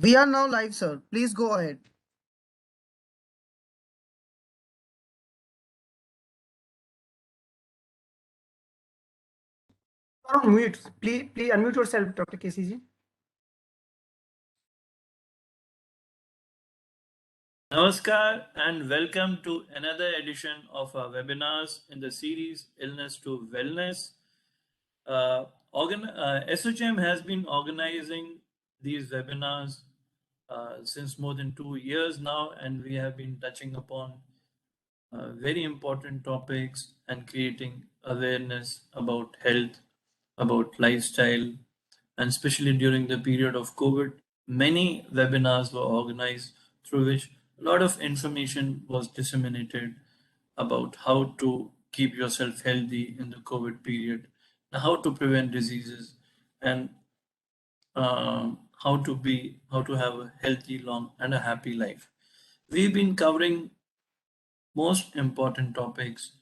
We are now live, sir. Please go ahead. On mute. Please unmute yourself, Dr. KCG. Namaskar and welcome to another edition of our webinars in the series Illness to Wellness. SOCHM has been organizing these webinars since more than 2 years now, and we have been touching upon very important topics and creating awareness about health, about lifestyle, and especially during the period of COVID, many webinars were organized through which a lot of information was disseminated about how to keep yourself healthy in the COVID period, how to prevent diseases, and how to have a healthy, long, and a happy life. We've been covering most important topics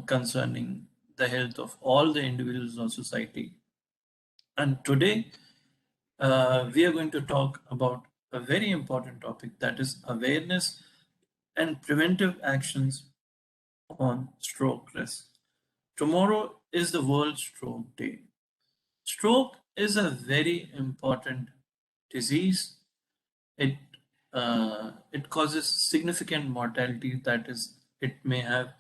concerning the health of all the individuals of society. And today, we are going to talk about a very important topic, that is awareness and preventive actions on stroke risk. Tomorrow is the World Stroke Day. Stroke is a very important disease. It causes significant mortality, that is, it may have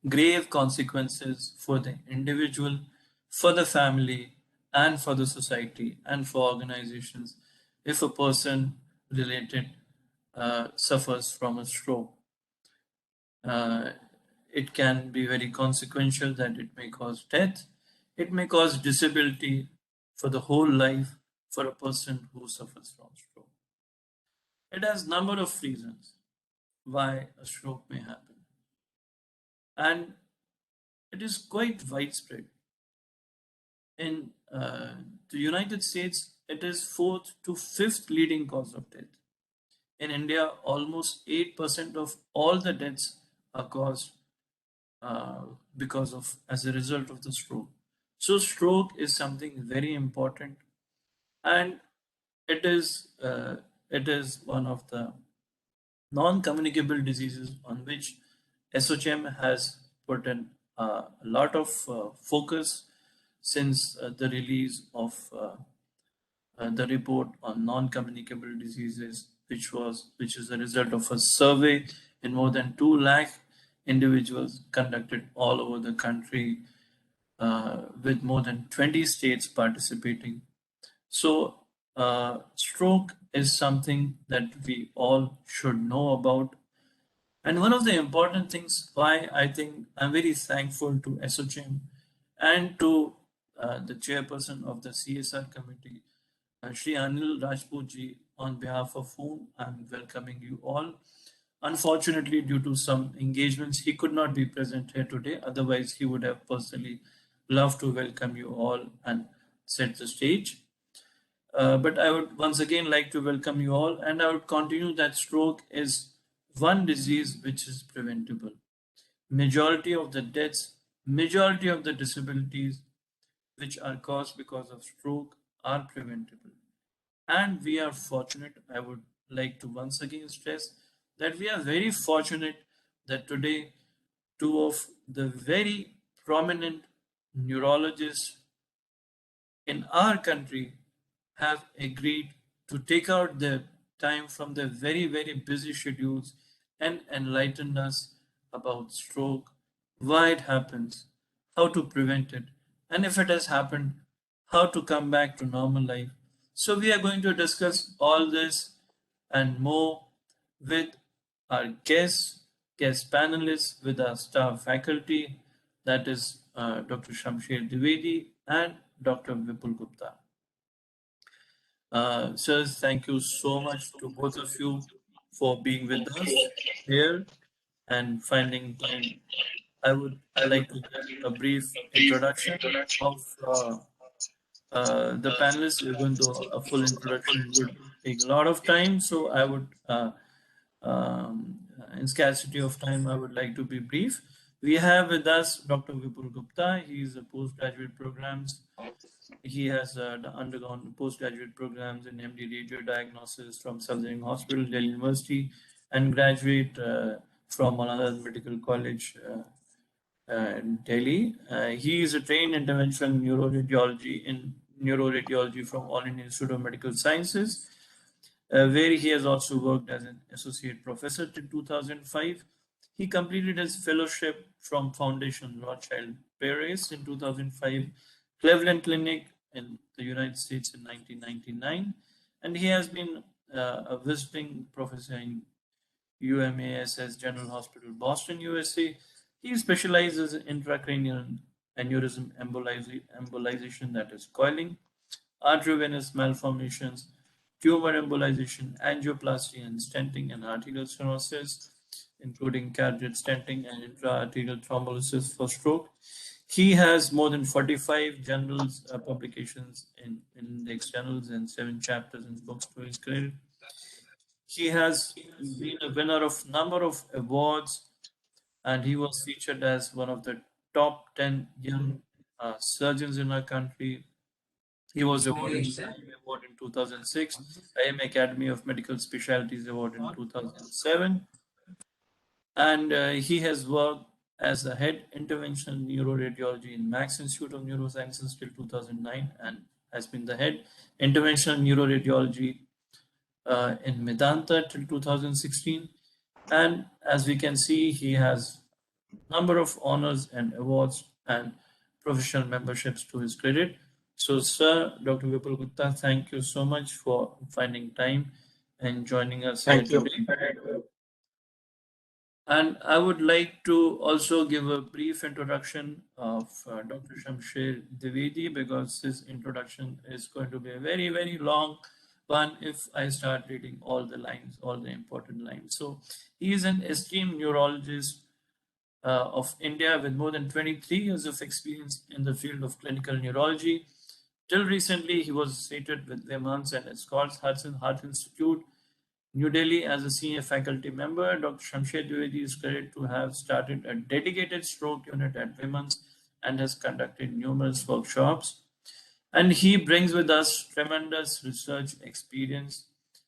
grave consequences for the individual, for the family, and for the society, and for organizations if a person related suffers from a stroke. It can be very consequential, that it may cause death, it may cause disability for the whole life for a person who suffers from stroke. It has number of reasons why a stroke may happen, and it is quite widespread. In the United States, it is fourth to fifth leading cause of death. In India, almost 8% of all the deaths are caused as a result of the stroke. So stroke is something very important, and it is one of the non-communicable diseases on which SOCHM has put in a lot of focus since the release of the report on non-communicable diseases, which is the result of a survey in more than 2 lakh individuals conducted all over the country, with more than 20 states participating. So stroke is something that we all should know about. And one of the important things why I think I'm very thankful to SOCHM and to the chairperson of the CSR committee, Shri Anil Rajputji, on behalf of whom I'm welcoming you all. Unfortunately, due to some engagements, he could not be present here today. Otherwise, he would have personally loved to welcome you all and set the stage. But I would once again like to welcome you all, and I would continue that stroke is one disease which is preventable. Majority of the deaths, majority of the disabilities which are caused because of stroke are preventable. And we are fortunate, I would like to once again stress that we are very fortunate that today two of the very prominent neurologists in our country have agreed to take out their time from their very, very busy schedules and enlighten us about stroke, why it happens, how to prevent it, and if it has happened, how to come back to normal life. So we are going to discuss all this and more with our guest panelists, with our staff faculty, that is Dr. Shamsher Dwivedi and Dr. Vipul Gupta. Sirs, thank you so much to both of you for being with us here and finding time. I would like to give a brief introduction of the panelists, even though a full introduction would take a lot of time. So I would, in scarcity of time, I would like to be brief. We have with us Dr. Vipul Gupta. He is a postgraduate programs He has undergone postgraduate programs in MD radio diagnosis from Salzing Hospital, Delhi University, and graduate from another medical college in Delhi. He is a trained interventional neuroradiology from All Indian Institute of Medical Sciences, where he has also worked as an associate professor till 2005. He completed his fellowship from Foundation Rothschild Paris in 2005, Cleveland Clinic in the United States in 1999, and he has been a visiting professor in UMASS General Hospital, Boston, USA. He specializes in intracranial aneurysm embolization, that is coiling, arteriovenous malformations, tumor embolization, angioplasty and stenting, and arterial stenosis, including carotid stenting and intra-arterial thrombolysis for stroke. He has more than 45 journals publications in index journals and 7 chapters in books to his credit. He has been a winner of number of awards, and he was featured as one of the top 10 young surgeons in our country. He was awarded the IMA Award in 2006, IMA Academy of Medical Specialties Award in 2007, and he has worked as the head interventional neuroradiology in Max Institute of Neurosciences till 2009, and has been the head interventional neuroradiology in Medanta till 2016. And as we can see, he has number of honors and awards and professional memberships to his credit. So, sir, Dr. Vipul Gupta, thank you so much for finding time and joining us here today. And I would like to also give a brief introduction of Dr. Shamsher Dwivedi, because his introduction is going to be a very, very long one if I start reading all the lines, all the important lines. So he is an esteemed neurologist of India with more than 23 years of experience in the field of clinical neurology. Till recently, he was associated with Lemans and Escorts Hudson Heart Institute, New Delhi, as a senior faculty member. Dr. Shamsher Dwivedi is credited to have started a dedicated stroke unit at Women's and has conducted numerous workshops. And he brings with us tremendous research experience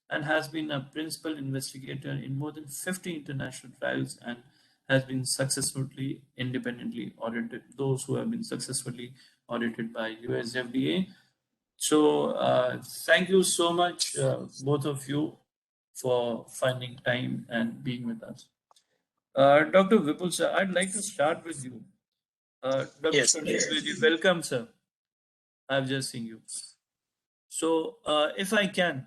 and has been a principal investigator in more than 50 international trials and has been successfully independently audited, those who have been successfully audited by US FDA. So thank you so much, both of you, for finding time and being with us. Dr. Vipul sir, I'd like to start with you. Dr. Yes. Dwivedi, welcome, sir. I've just seen you. So if I can,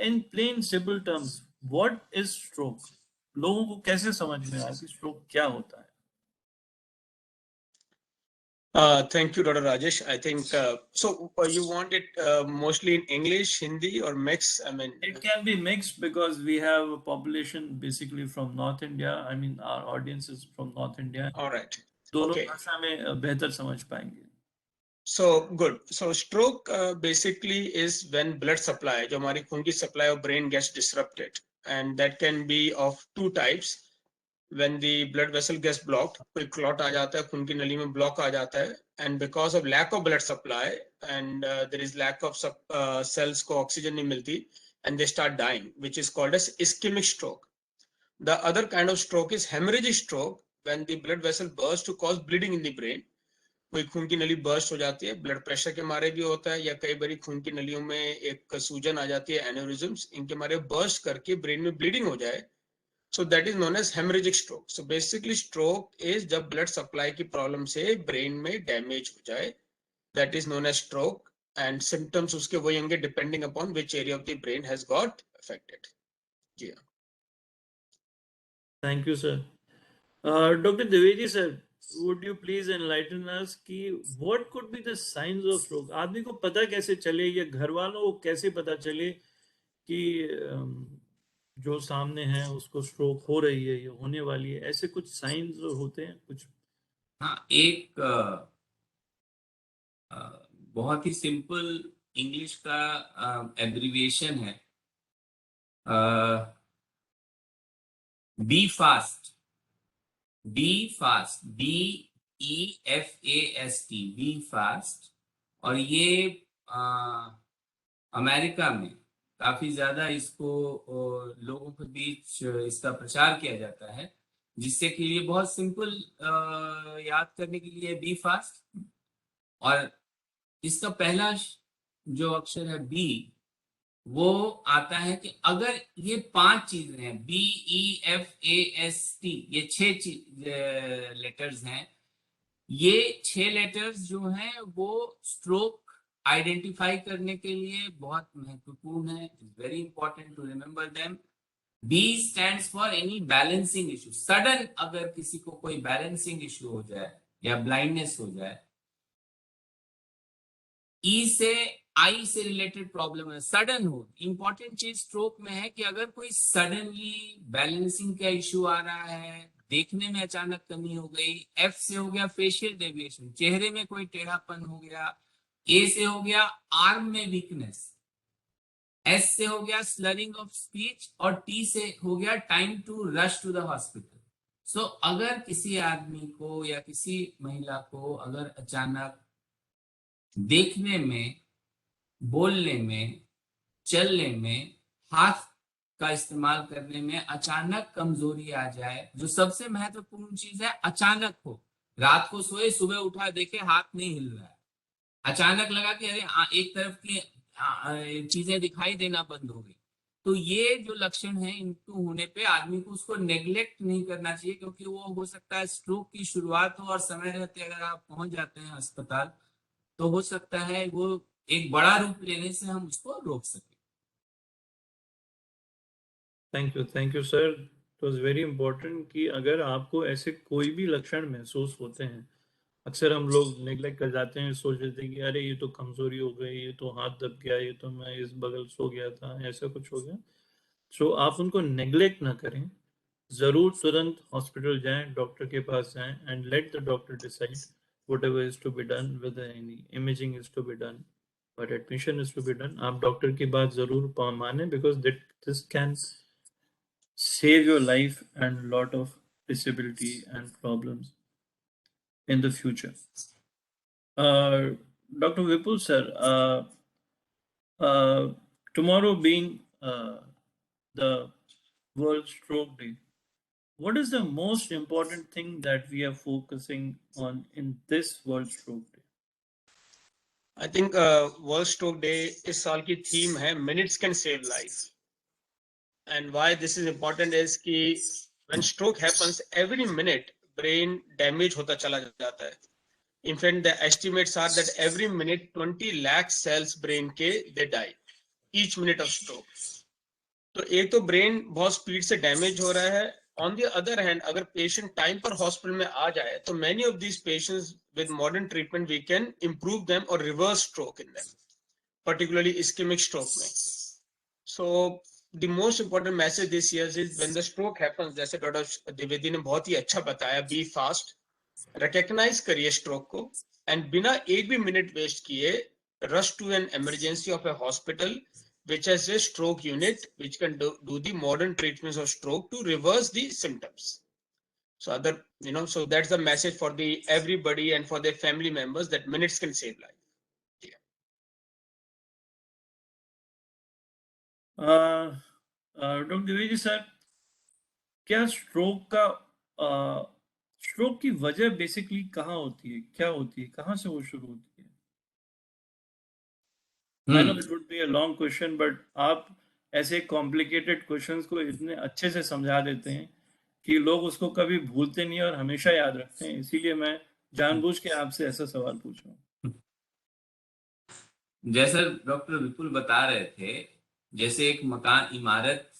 in plain simple terms, what is stroke? लोगों को कैसे समझ में आए कि stroke क्या होता है? Thank you, Dr. Rajesh. I think so. You want it mostly in English, Hindi, or mix? I mean, it can be mixed because we have a population basically from North India. I mean, our audience is from North India. All right. दोनों Okay. भाषा में बेहतर समझ पाएंगे. So good. So stroke basically is when blood supply, जो हमारी खून की supply of brain gets disrupted, and that can be of two types. When the blood vessel gets blocked, कोई clot आ जाता है, खून की नली में block आ जाता है, and because of lack of blood supply and there is lack of cells को oxygen नहीं मिलती, and they start dying, which is called as ischemic stroke. The other kind of stroke is hemorrhagic stroke, when the blood vessel bursts to cause bleeding in the brain. कोई खून की नली burst हो जाती है, blood pressure के मारे भी होता है, या कई बार खून की नलियों में एक सूजन आ जाती है, एन्यूरिज्म्स, इनके मारे बर्स्ट करके ब्रेन में ब्लीडिंग हो जाए. So that is known as hemorrhagic stroke. So basically stroke is जब blood supply की problem से brain में damage हो जाए, that is known as stroke, and symptoms उसके वही होंगे depending upon which area of the brain has got affected. जी हाँ. Thank you, sir. Dr. Dwivedi sir, would you please enlighten us कि what could be the signs of stroke? आदमी को पता कैसे चले या घर वालों को कैसे पता चले कि जो सामने है उसको स्ट्रोक हो रही है, ये होने वाली है, ऐसे कुछ साइंस होते हैं कुछ? हाँ, एक बहुत ही सिंपल इंग्लिश का एब्रिविएशन है B fast, B fast, BEFAST, B fast, और ये अमेरिका में काफी ज्यादा इसको लोगों के बीच इसका प्रचार किया जाता है, जिससे कि ये बहुत सिंपल याद करने के लिए बी फास्ट, और इसका पहला जो अक्षर है बी, वो आता है कि अगर ये 5 चीजें हैं, BEFAST, ये 6 लेटर्स हैं, ये 6 लेटर्स जो हैं वो स्ट्रोक आइडेंटिफाई करने के लिए बहुत महत्वपूर्ण है। It's very important to remember them. B stands for any balancing issue, sudden अगर किसी को कोई बैलेंसिंग इशू हो जाए या ब्लाइंडनेस हो जाए। ई से आई से रिलेटेड प्रॉब्लम है, सडन हो। इंपॉर्टेंट चीज स्ट्रोक में है कि अगर कोई सडनली बैलेंसिंग का इशू आ रहा है, देखने में अचानक कमी हो गई। एफ से हो गया फेशियल डेविएशन, चेहरे में कोई टेढ़ापन हो गया। ए से हो गया आर्म में वीकनेस। एस से हो गया स्लरिंग ऑफ स्पीच, और टी से हो गया time to rush to the hospital. So अगर किसी आदमी को या किसी महिला को अगर अचानक देखने में, बोलने में, चलने में, हाथ का इस्तेमाल करने में अचानक कमजोरी आ जाए, जो सबसे महत्वपूर्ण चीज है, अचानक हो। रात को सोए, सुबह उठा देखे हाथ नहीं हिल रहा है, अचानक लगा कि अरे एक तरफ की चीजें दिखाई देना बंद हो गई, तो ये जो लक्षण है, इनको होने पे आदमी को उसको नेग्लेक्ट नहीं करना चाहिए, क्योंकि वो हो सकता है स्ट्रोक की शुरुआत हो और समय रहते अगर आप पहुंच जाते हैं अस्पताल, तो हो सकता है वो एक बड़ा रूप लेने से हम उसको रोक सकें। Thank you sir. It was very important कि अगर आपको ऐसे कोई भी लक्षण महसूस होते हैं, अक्सर हम लोग नेग्लेक्ट कर जाते हैं, सोच लेते हैं कि अरे ये तो कमजोरी हो गई, ये तो हाथ दब गया, ये तो मैं इस बगल सो गया था, ऐसा कुछ हो गया। सो आप उनको नेग्लेक्ट ना करें, जरूर तुरंत हॉस्पिटल जाएं, डॉक्टर के पास जाएं, and let the doctor decide whatever is to be done, whether any imaging is to be done, but admission is to be done. आप डॉक्टर की बात जरूर माने, because this can save your life and lot of disability and problems in the future. Dr. Vipul sir, tomorrow being the World Stroke Day, what is the most important thing that we are focusing on in this World Stroke Day? I think World Stroke Day इस साल की theme है Minutes Can Save Life. And why this is important is कि when stroke happens, every minute brain damage होता चला जाता है. In fact, the estimates are that every minute 20 lakh cells brain के they die each minute of stroke. तो एक तो brain बहुत स्पीड से डैमेज हो रहा है. ऑन द अदर हैंड, अगर पेशेंट टाइम पर हॉस्पिटल में आ जाए, तो many of these patients with modern treatment we can improve them और reverse stroke in them, particularly ischaemic stroke में. So the most important message this year is when the stroke happens, जैसे doctor Dwivedi ने बहुत ही अच्छा बताया, be fast, recognise करिए stroke को, एंड बिना एक भी मिनट वेस्ट किए rush to an emergency of a hospital which has a stroke unit which can do the modern treatments of stroke to reverse the symptoms. So so that's the message for the everybody and for their family members, that minutes can save life. Doctor Dwivedi sir, क्या stroke की वजह basically कहाँ होती है, क्या होती है, कहाँ से वो शुरू होती है? I know it would be a long question, but आप ऐसे कॉम्प्लिकेटेड क्वेश्चंस को इतने अच्छे से समझा देते हैं कि लोग उसको कभी भूलते नहीं और हमेशा याद रखते हैं, इसीलिए मैं जानबूझ के आपसे ऐसा सवाल पूछ रहा हूँ. जैसा डॉक्टर विपुल बता रहे थे, जैसे एक मकान, इमारत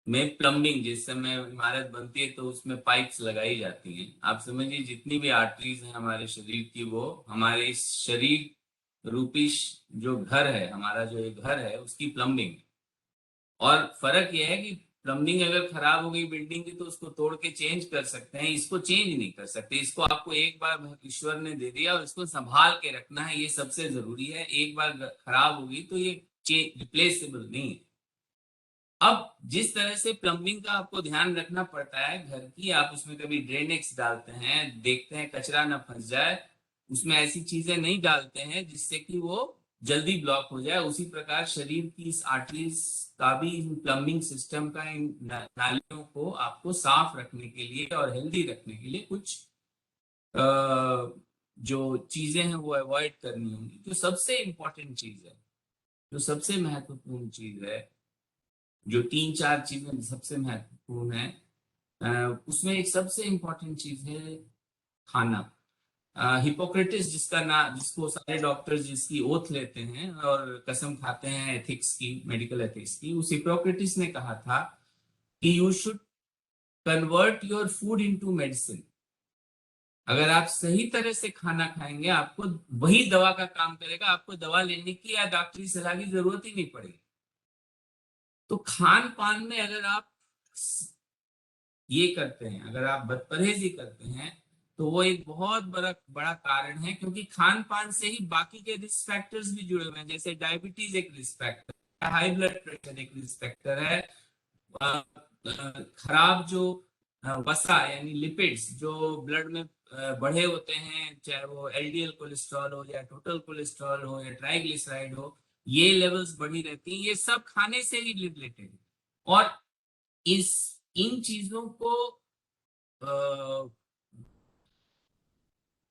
में प्लम्बिंग, जिस समय इमारत बनती है तो उसमें पाइप्स लगाई जाती हैं. आप समझिए जितनी भी आर्टरीज हैं हमारे शरीर की, वो हमारे इस शरीर रूपी जो घर है, हमारा जो एक घर है, उसकी प्लम्बिंग. और फर्क यह है कि प्लम्बिंग अगर खराब हो गई बिल्डिंग की तो उसको तोड़ के चेंज कर सकते हैं, इसको चेंज नहीं कर सकते. इसको आपको एक बार ईश्वर ने दे दिया और इसको संभाल के रखना है, ये सबसे जरूरी है. एक बार खराब होगी तो ये रिप्लेसेबल नहीं है. अब जिस तरह से प्लम्बिंग का आपको ध्यान रखना पड़ता है घर की, आप उसमें कभी ड्रेनेक्स डालते हैं, देखते हैं कचरा ना फंस जाए, उसमें ऐसी चीजें नहीं डालते हैं जिससे कि वो जल्दी ब्लॉक हो जाए। उसी प्रकार शरीर की इस आर्टरीज का भी, प्लम्बिंग सिस्टम का, इन नालियों को आपको साफ रखने के लिए और हेल्दी रखने के लिए कुछ जो चीजें हैं वो अवॉइड करनी होंगी। जो सबसे इम्पोर्टेंट चीज है, जो सबसे महत्वपूर्ण चीज है, जो 3-4 चीजें सबसे महत्वपूर्ण है, उसमें एक सबसे इम्पोर्टेंट चीज है खाना। हिपोक्रेटिस जिसको सारे डॉक्टर्स जिसकी ओथ लेते हैं और कसम खाते हैं एथिक्स की, मेडिकल एथिक्स की, उस हिपोक्रेटिस ने कहा था कि you should convert your food into medicine. अगर आप सही तरह से खाना खाएंगे आपको वही दवा का काम करेगा, आपको दवा लेने की या डॉक्टरी सलाह की जरूरत ही नहीं पड़ेगी। तो खान पान में अगर आप ये करते हैं, अगर आप बदपरहेजी करते हैं, तो वो एक बहुत बड़ा कारण है, क्योंकि खान पान से ही बाकी के रिस्क फैक्टर्स भी जुड़े हुए हैं। जैसे डायबिटीज एक रिस्क फैक्टर है, हाई ब्लड प्रेशर एक रिस्क फैक्टर है, खराब जो वसा यानी लिपिड्स जो ब्लड में बढ़े होते हैं, चाहे वो एलडीएल कोलेस्ट्रॉल हो या टोटल कोलेस्ट्रॉल हो या ट्राइग्लिसराइड हो, ये लेवल्स बढ़ी रहती हैं। ये सब खाने से ही रिलेटेड। और इन चीजों को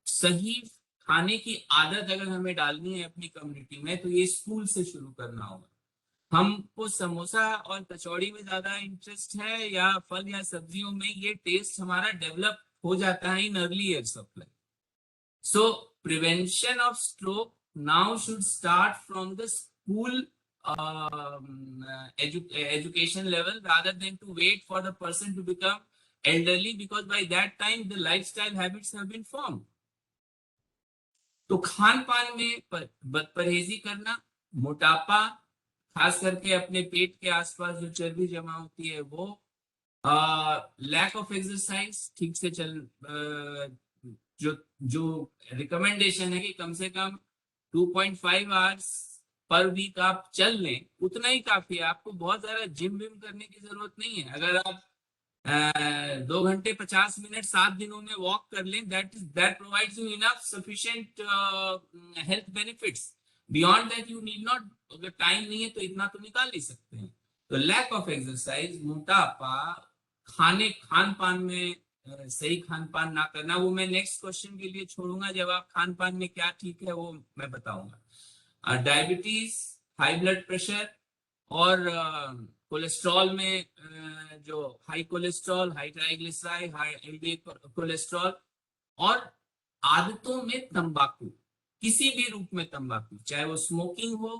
सही खाने की आदत अगर हमें डालनी है अपनी कम्युनिटी में, तो ये स्कूल से शुरू करना होगा। हमको समोसा और कचौड़ी में ज्यादा इंटरेस्ट है या फल या सब्जियों में, ये टेस्ट हमारा डेवलप हो जाता है in early years of life. So prevention of stroke now should start from the school education level, rather than to wait for the person to become elderly, because by that time the lifestyle habits have been formed. तो खान पान में बदपरहेजी करना, मोटापा, खास करके अपने पेट के आसपास जो चर्बी जमा होती है वो, लैक ऑफ एक्सरसाइज, ठीक से जो रिकमेंडेशन है कि कम से कम 2.5 आवर्स पर वीक आप चल लें, उतना ही काफी है। आपको बहुत ज्यादा जिम विम करने की जरूरत नहीं है। अगर आप 2 घंटे 50 मिनट 7 दिनों में वॉक कर लें, that provides you enough sufficient health benefits. Beyond that you need not, अगर टाइम नहीं है तो इतना तो निकाल ही सकते हैं। तो लैक ऑफ एक्सरसाइज, मोटापा, खान पान में सही खान पान ना करना, वो मैं नेक्स्ट क्वेश्चन के लिए छोड़ूंगा। जब आप खान पान में क्या ठीक है वो मैं बताऊंगा। डायबिटीज, हाई ब्लड प्रेशर और कोलेस्ट्रॉल में जो high cholesterol, high triglyceride, high LDL cholesterol, और आदतों में तंबाकू, किसी भी रूप में तंबाकू, चाहे वो स्मोकिंग हो,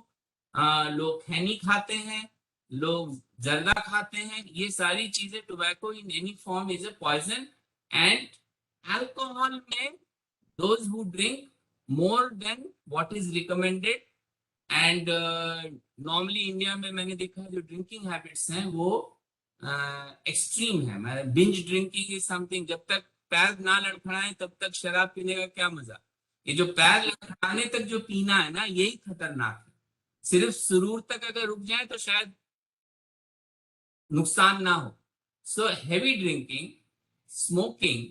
लोग खैनी खाते हैं, लोग जर्दा खाते हैं, ये सारी चीजें, tobacco in any form is a poison. And alcohol में those who drink more than what is recommended, and normally India में मैंने देखा है जो ड्रिंकिंग हैबिट्स हैं वो एक्सट्रीम है। बिंज ड्रिंकिंग इज समथिंग, जब तक पैर ना लड़खड़ाएं तब तक शराब पीने का क्या मजा। ये जो पैर लड़खड़ाने तक जो पीना है ना, यही खतरनाक है। सिर्फ सुरूर तक अगर रुक जाए तो शायद नुकसान ना हो। So heavy drinking, smoking,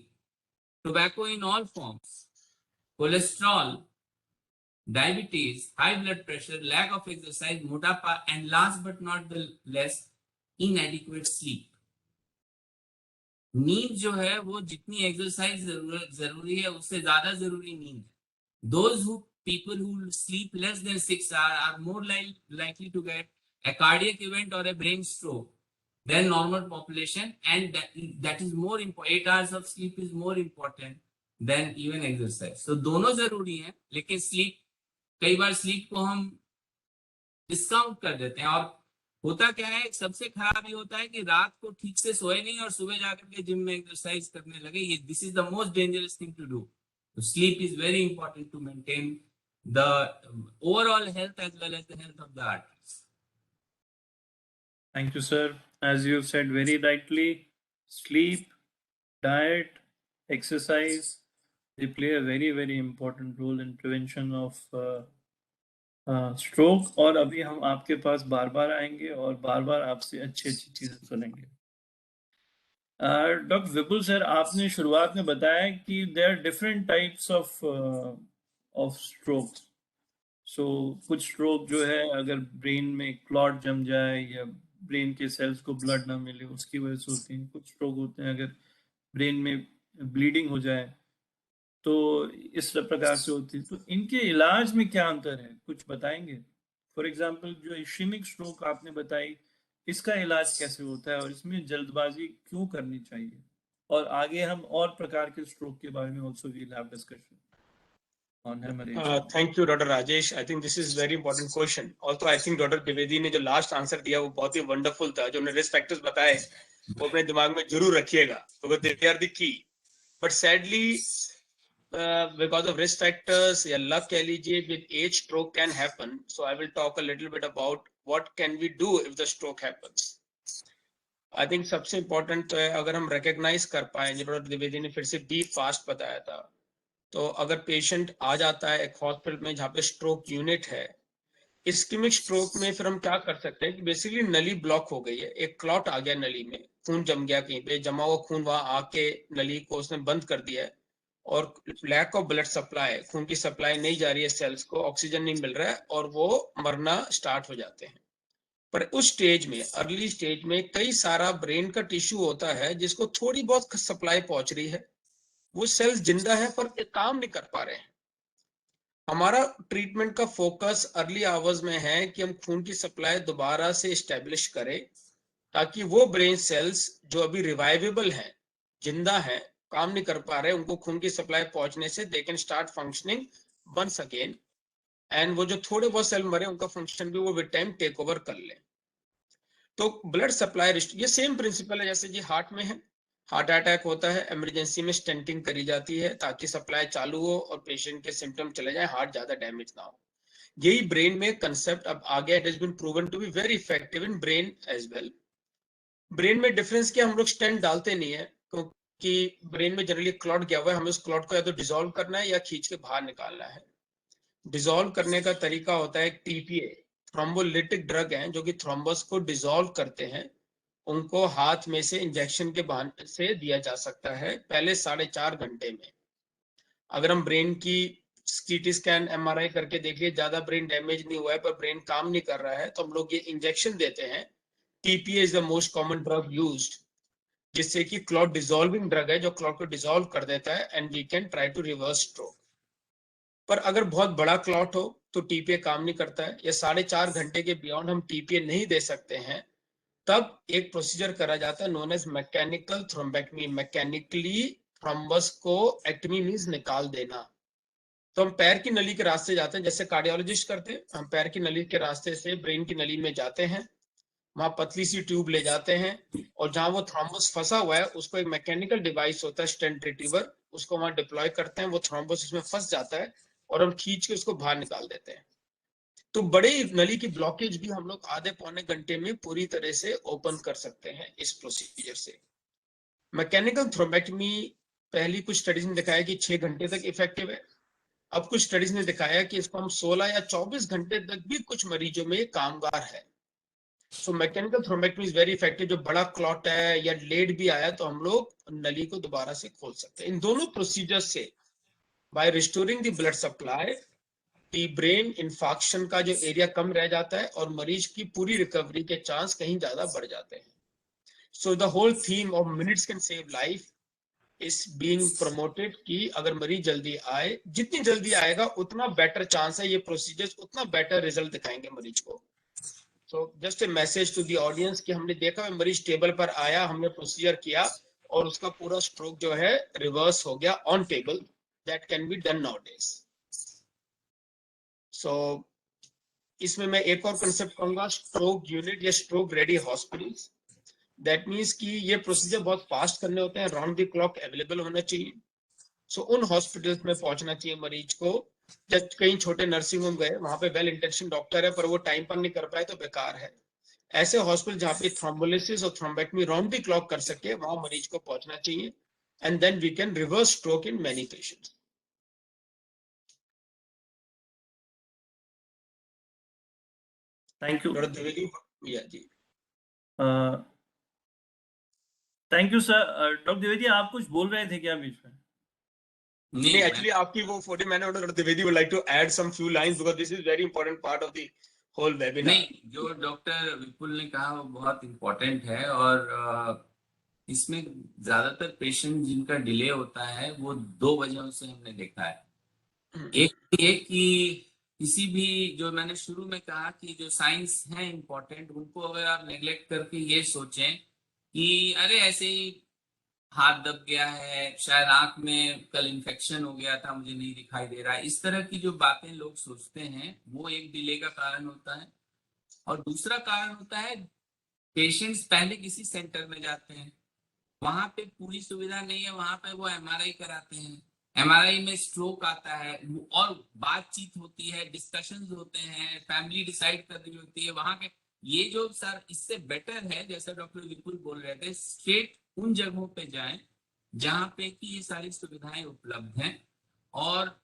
tobacco in all forms, cholesterol, diabetes, high blood pressure, lack of exercise, मोटापा, and last but not the least, inadequate sleep. नींद जो है वो जितनी एक्सरसाइज जरूरी है उससे ज्यादा जरूरी नींद है। Those people who sleep less than 6 hours are more likely to get a cardiac event or a brain stroke than normal population, and that is more important. 8 hours of sleep is more important than even exercise. So दोनों जरूरी है, लेकिन sleep, कई बार sleep को हम discount कर देते हैं। और होता क्या है, सबसे खराब ये होता है कि रात को ठीक से सोए नहीं और सुबह जाकर के जिम में एक्सरसाइज करने लगे। ये this is the most dangerous thing to do. Sleep is very important to maintain the overall health as well as the health of the arteries. Thank you, sir. As you said very rightly, sleep, diet, exercise, they play a very, very important role in prevention of stroke. और अभी हम आपके पास बार बार आएंगे और बार बार आपसे अच्छी अच्छी चीजें सुनेंगे। डॉक्टर विपुल सर, आपने शुरुआत में बताया कि there are different types of of stroke. So कुछ स्ट्रोक जो है अगर ब्रेन में क्लॉट जम जाए या ब्रेन के सेल्स को ब्लड ना मिले उसकी वजह से होती हैं। कुछ स्ट्रोक होते हैं अगर ब्रेन में ब्लीडिंग हो जाए तो इस प्रकार से होती है। तो इनके इलाज में क्या अंतर है, कुछ बताएंगे? फॉर एग्जांपल जो इश्केमिक स्ट्रोक आपने बताई, इसका इलाज कैसे होता है और इसमें जल्दबाजी क्यों करनी चाहिए? और आगे हम और प्रकार के स्ट्रोक के बारे में also we'll have discussion on haemorrhage. Thank you doctor Rajesh. I think this is very important question. Also I think doctor Dwivedi ने जो लास्ट आंसर दिया वो बहुत ही वंडरफुल था। जो उन्होंने रिस्क फैक्टर्स बताए वो अपने दिमाग में जरूर रखिएगा, because they are the key. But sadly because of risk factors या luck कह लीजिए, with age stroke can happen. So I will talk a little bit about what can we do if the stroke happens. I think सबसे important तो है अगर हम recognize कर पाए, जो डॉक्टर द्विवेदी ने फिर से बी फास्ट बताया था, तो अगर पेशेंट आ जाता है एक हॉस्पिटल में जहाँ पे स्ट्रोक यूनिट है, इस्केमिक स्ट्रोक में फिर हम क्या कर सकते हैं कि बेसिकली नली ब्लॉक हो गई है, एक क्लॉट आ गया नली में, खून जम गया, कहीं पे जमा हुआ खून वहां आके नली को उसने बंद कर दिया है और लैक ऑफ ब्लड सप्लाई, खून की सप्लाई नहीं जा रही है, सेल्स को ऑक्सीजन नहीं मिल रहा है और वो मरना स्टार्ट हो जाते हैं। पर उस स्टेज में, अर्ली स्टेज में कई सारा ब्रेन का टिश्यू होता है जिसको थोड़ी बहुत सप्लाई पहुंच रही है, वो सेल्स जिंदा है पर काम नहीं कर पा रहे हैं। हमारा ट्रीटमेंट का फोकस अर्ली आवर्स में है कि हम खून की सप्लाई दोबारा से स्टेब्लिश करें ताकि वो ब्रेन सेल्स जो अभी रिवाइवेबल हैं, जिंदा हैं, काम नहीं कर पा रहे, उनको खून की सप्लाई पहुंचने से they can start functioning once again, and वो जो थोड़े बहुत सेल मरे उनका फंक्शन भी वो विद टाइम टेक ओवर कर ले। तो ब्लड सप्लाई, ये सेम प्रिंसिपल है जैसे जी हार्ट में है। हार्ट अटैक होता है, इमरजेंसी में स्टेंटिंग करी जाती है ताकि सप्लाई चालू हो और पेशेंट के सिम्टम चले जाए, हार्ट ज्यादा डैमेज ना हो। यही ब्रेन में कंसेप्ट अब आ गया, it has been proven to be very effective in brain as well. Brain में डिफरेंस क्या, हम लोग स्टेंट डालते नहीं है क्योंकि ब्रेन में जनरली क्लॉट गया हुआ है, हमें उस क्लॉट को या तो डिसॉल्व करना है या खींच के बाहर निकालना है। डिसॉल्व करने का तरीका होता है टीपीए, थ्रोम्बोलिटिक ड्रग है जो कि थ्रोम्बस को डिसॉल्व करते हैं, उनको हाथ में से इंजेक्शन के बहाने से दिया जा सकता है पहले 4.5 घंटे में। अगर हम ब्रेन की सीटी स्कैन एमआरआई करके देखिए, ज्यादा ब्रेन डैमेज नहीं हुआ है पर ब्रेन काम नहीं कर रहा है, तो हम लोग ये इंजेक्शन देते हैं। TPA is the most common drug used, जिससे कि क्लॉट डिसॉल्विंग ड्रग है जो क्लॉट को डिसॉल्व कर देता है and we can try to reverse stroke. पर अगर बहुत बड़ा क्लॉट हो तो टीपीए काम नहीं करता है, या 4.5 घंटे के बियॉन्ड हम टीपीए नहीं दे सकते हैं, तब एक प्रोसीजर करा जाता है known as mechanical thrombectomy. Mechanically thrombus को, एक्टमी मींस निकाल देना। तो हम पैर की नली के रास्ते जाते हैं जैसे कार्डियोलॉजिस्ट करते हैं, हम पैर की नली के रास्ते से ब्रेन की नली में जाते हैं, वहां पतली सी ट्यूब ले जाते हैं और जहां वो थ्रोम्बस फंसा हुआ है उसको एक मैकेनिकल डिवाइस होता है स्टेंट रिट्रीवर, उसको वहां डिप्लॉय करते हैं, वो थ्रोम्बस उसमें फंस जाता है और हम खींच के उसको बाहर निकाल देते हैं। तो बड़े नली की ब्लॉकेज भी हम लोग आधे पौने घंटे में पूरी तरह से ओपन कर सकते हैं इस प्रोसीजर से। मैकेनिकल थ्रोम्बेक्टमी पहली कुछ स्टडीज ने दिखाया कि 6 घंटे तक इफेक्टिव है। अब कुछ स्टडीज ने दिखाया कि इसको हम 16 या 24 घंटे तक भी कुछ मरीजों में कामगार है। So mechanical thrombectomy is very effective. जो बड़ा क्लॉट है या लेड भी आया तो हम लोग नली को दोबारा से खोल सकते हैं। इन दोनों प्रोसीजर से by restoring the blood supply, the brain infarction का जो एरिया कम रह जाता है और मरीज की पूरी रिकवरी के चांस कहीं ज्यादा बढ़ जाते हैं। So the whole theme of minutes can save life is being promoted कि अगर मरीज जल्दी आए, जितनी जल्दी आएगा उतना बेटर चांस है, ये प्रोसीजर्स उतना बेटर रिजल्ट दिखाएंगे मरीज को। So just a message to the audience कि हमने देखा है मरीज टेबल पर आया, हमने प्रोसीजर किया और उसका पूरा स्ट्रोक जो है रिवर्स हो गया on table. That can be done nowadays. So इसमें मैं एक और कंसेप्ट कहूंगा, स्ट्रोक यूनिट या stroke ready hospitals. That means कि ये प्रोसीजर बहुत फास्ट करने होते हैं, राउंड द क्लॉक अवेलेबल होना चाहिए। सो उन हॉस्पिटल्स में पहुंचना चाहिए मरीज को। जब कहीं छोटे नर्सिंग होम गए, वहां पे वेल इंटेंशन डॉक्टर है पर वो टाइम पर नहीं कर पाए तो बेकार है। ऐसे हॉस्पिटल जहाँ पे थ्रोम्बोलिसिस और थ्रोम्बेक्टमी राउंड द क्लॉक कर सके, वहां मरीज को पहुंचना चाहिए and then we can reverse stroke in many patients. Thank you. Doctor Dwivedi ji. Thank you sir. Doctor Dwivedi आप कुछ बोल रहे थे क्या बीच में? नहीं actually आपकी वो 40 मैंने order Dwivedi would like to add some few lines because this is very important part of the whole webinar. नहीं, जो डॉक्टर विपुल ने कहा वो बहुत इम्पोर्टेंट है। और इसमें ज्यादातर पेशेंट जिनका डिले होता है वो 2 वजहों से हमने देखा है। एक ये कि किसी भी, जो मैंने शुरू में कहा कि जो साइंस है इम्पोर्टेंट, उनको अगर आप नेग्लेक्ट करके ये सोचें कि अरे ऐसे ही हाथ दब गया है, शायद आंख में कल इन्फेक्शन हो गया था, मुझे नहीं दिखाई दे रहा है, इस तरह की जो बातें लोग सोचते हैं वो एक डिले का कारण होता है। और दूसरा कारण होता है, पेशेंट्स पहले किसी सेंटर में जाते हैं, वहां पे पूरी सुविधा नहीं है, वहां पे वो एमआरआई कराते हैं, एमआरआई में स्ट्रोक आता है और बातचीत होती है, डिस्कशंस होते हैं, फैमिली डिसाइड कर रही होती है वहां के। ये जो सर, इससे बेटर है, जैसा डॉक्टर विपुल बोल रहे थे, स्ट्रेट उन जगहों पे जाएं जहां पे कि ये सारी सुविधाएं उपलब्ध हैं। और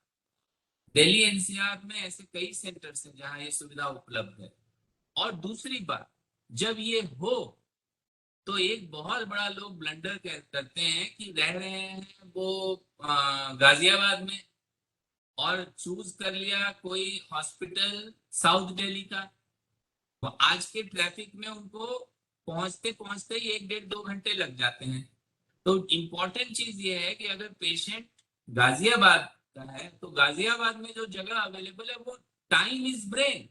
दिल्ली एनसीआर में ऐसे कई सेंटर्स हैं जहां ये सुविधा उपलब्ध है। और दूसरी बात, जब ये हो तो एक बहुत बड़ा लोग ब्लंडर करते हैं कि रह रहे हैं वो गाजियाबाद में और चूज कर लिया कोई हॉस्पिटल साउथ दिल्ली का, तो आज के ट्रैफिक में उनको पहुंचते पहुंचते ही 1-1.5-2 घंटे लग जाते हैं। तो इम्पोर्टेंट चीज ये है कि अगर पेशेंट गाजियाबाद का है तो गाजियाबाद में जो जगह अवेलेबल है वो टाइम इज ब्रेन।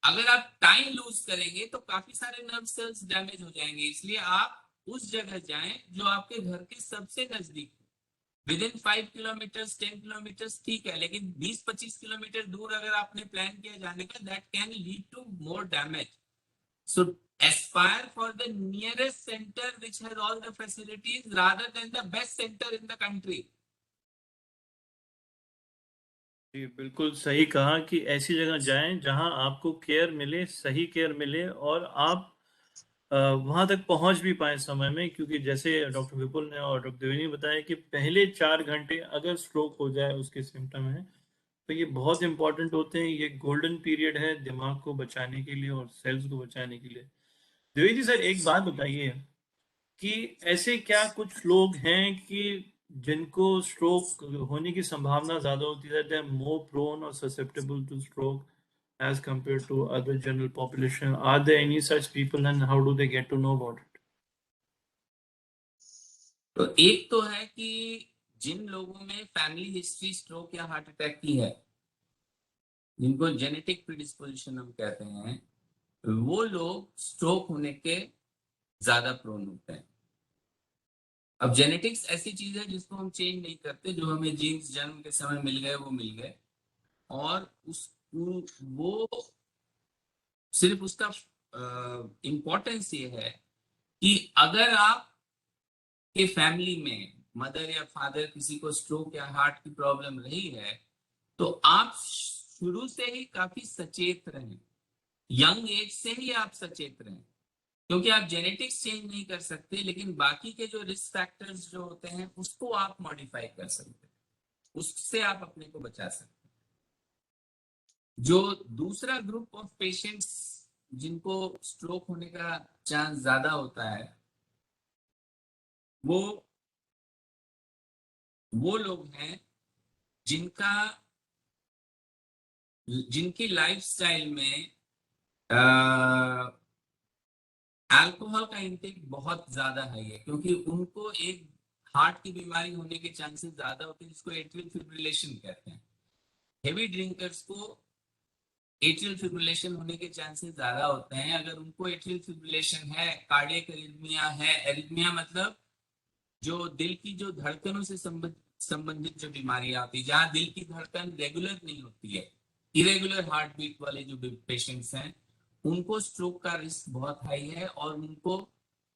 अगर आप टाइम लूज करेंगे तो काफी सारे नर्व सेल्स डैमेज हो जाएंगे। इसलिए आप उस जगह जाएं जो आपके घर के सबसे नजदीक, विद इन 5 किलोमीटर 10 किलोमीटर ठीक है, लेकिन 20-25 किलोमीटर दूर अगर आपने प्लान किया जाने का, that can lead to more damage. So aspire for the nearest center which has all the facilities rather than the best center in the country. जी बिल्कुल सही कहा कि ऐसी जगह जाएं जहां आपको केयर मिले, सही केयर मिले और आप वहां तक पहुंच भी पाए समय में। क्योंकि जैसे डॉक्टर विपुल ने और डॉक्टर देवी ने बताया कि पहले 4 घंटे अगर स्ट्रोक हो जाए उसके सिम्टम है तो ये बहुत इंपॉर्टेंट होते हैं। ये गोल्डन पीरियड है दिमाग को बचाने के लिए और सेल्स को बचाने के लिए। देवी जी सर, एक बात बताइए कि ऐसे क्या कुछ लोग हैं कि जिनको स्ट्रोक होने की संभावना ज्यादा होती है, दे आर मोर प्रोन और susceptible two stroke as compared to other general population? Are there any such people and how do they get to know about it? तो एक तो है कि जिन लोगों में फैमिली हिस्ट्री स्ट्रोक या हार्ट अटैक की है, जिनको जेनेटिक प्रीडिस्पोजिशन हम कहते हैं, वो लोग स्ट्रोक होने के ज्यादा प्रोन होते हैं। अब जेनेटिक्स ऐसी चीज है जिसको हम चेंज नहीं करते, जो हमें जीन्स जन्म के समय मिल गए वो मिल गए, और वो सिर्फ उसका इम्पोर्टेंस ये है कि अगर आप के फैमिली में मदर या फादर किसी को स्ट्रोक या हार्ट की प्रॉब्लम रही है तो आप शुरू से ही काफी सचेत रहें, यंग एज से ही आप सचेत रहें, क्योंकि आप जेनेटिक्स चेंज नहीं कर सकते, लेकिन बाकी के जो रिस्क फैक्टर्स जो होते हैं उसको आप मॉडिफाई कर सकते हैं, उससे आप अपने को बचा सकते हैं। जो दूसरा ग्रुप ऑफ पेशेंट्स जिनको स्ट्रोक होने का चांस ज्यादा होता है वो लोग हैं जिनकी लाइफस्टाइल में अल्कोहल का इंटेक बहुत ज्यादा है, क्योंकि उनको एक हार्ट की बीमारी होने के चांसेस ज्यादा होते हैं, जिसको एट्रियल फिब्रिलेशन कहते हैं। हेवी ड्रिंकर्स को एट्रियल फिब्रिलेशन होने के चांसेस ज्यादा होते हैं। अगर उनको एट्रियल फिब्रिलेशन है, कार्डियक एरिथमिया है, एरिथमिया मतलब जो दिल की जो धड़कनों से संबंधित जो बीमारियां आती है, जहां दिल की धड़कन रेगुलर नहीं होती है, इरेगुलर हार्ट बीट वाले जो पेशेंट्स हैं, उनको स्ट्रोक का रिस्क बहुत हाई है और उनको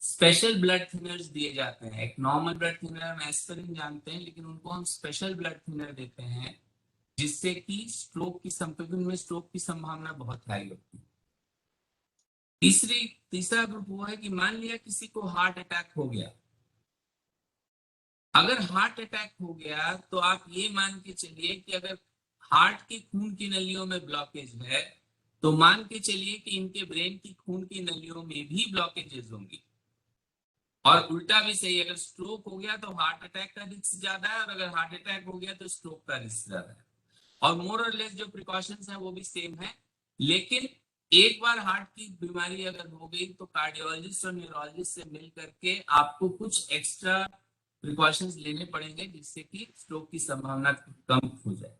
स्पेशल ब्लड थिनर्स दिए जाते हैं। एक नॉर्मल ब्लड थिनर हम एस्पिरिन जानते हैं, लेकिन उनको हम स्पेशल ब्लड थिनर देते हैं जिससे कि स्ट्रोक की संभावना बहुत हाई होती है। तीसरा ग्रुप वो है कि मान लिया किसी को हार्ट अटैक हो गया। अगर हार्ट अटैक हो गया तो आप ये मान के चलिए कि अगर हार्ट की खून की नलियों में ब्लॉकेज है तो मान के चलिए कि इनके ब्रेन की खून की नलियों में भी ब्लॉकेजेस होंगी। और उल्टा भी सही है, अगर स्ट्रोक हो गया तो हार्ट अटैक का रिस्क ज्यादा है, और अगर हार्ट अटैक हो गया तो स्ट्रोक का रिस्क ज्यादा है। और मोर और लेस जो प्रिकॉशंस है वो भी सेम है। लेकिन एक बार हार्ट की बीमारी अगर हो गई तो कार्डियोलॉजिस्ट और न्यूरोलॉजिस्ट से मिल करके आपको कुछ एक्स्ट्रा प्रिकॉशंस लेने पड़ेंगे, जिससे कि स्ट्रोक की संभावना कम हो जाए।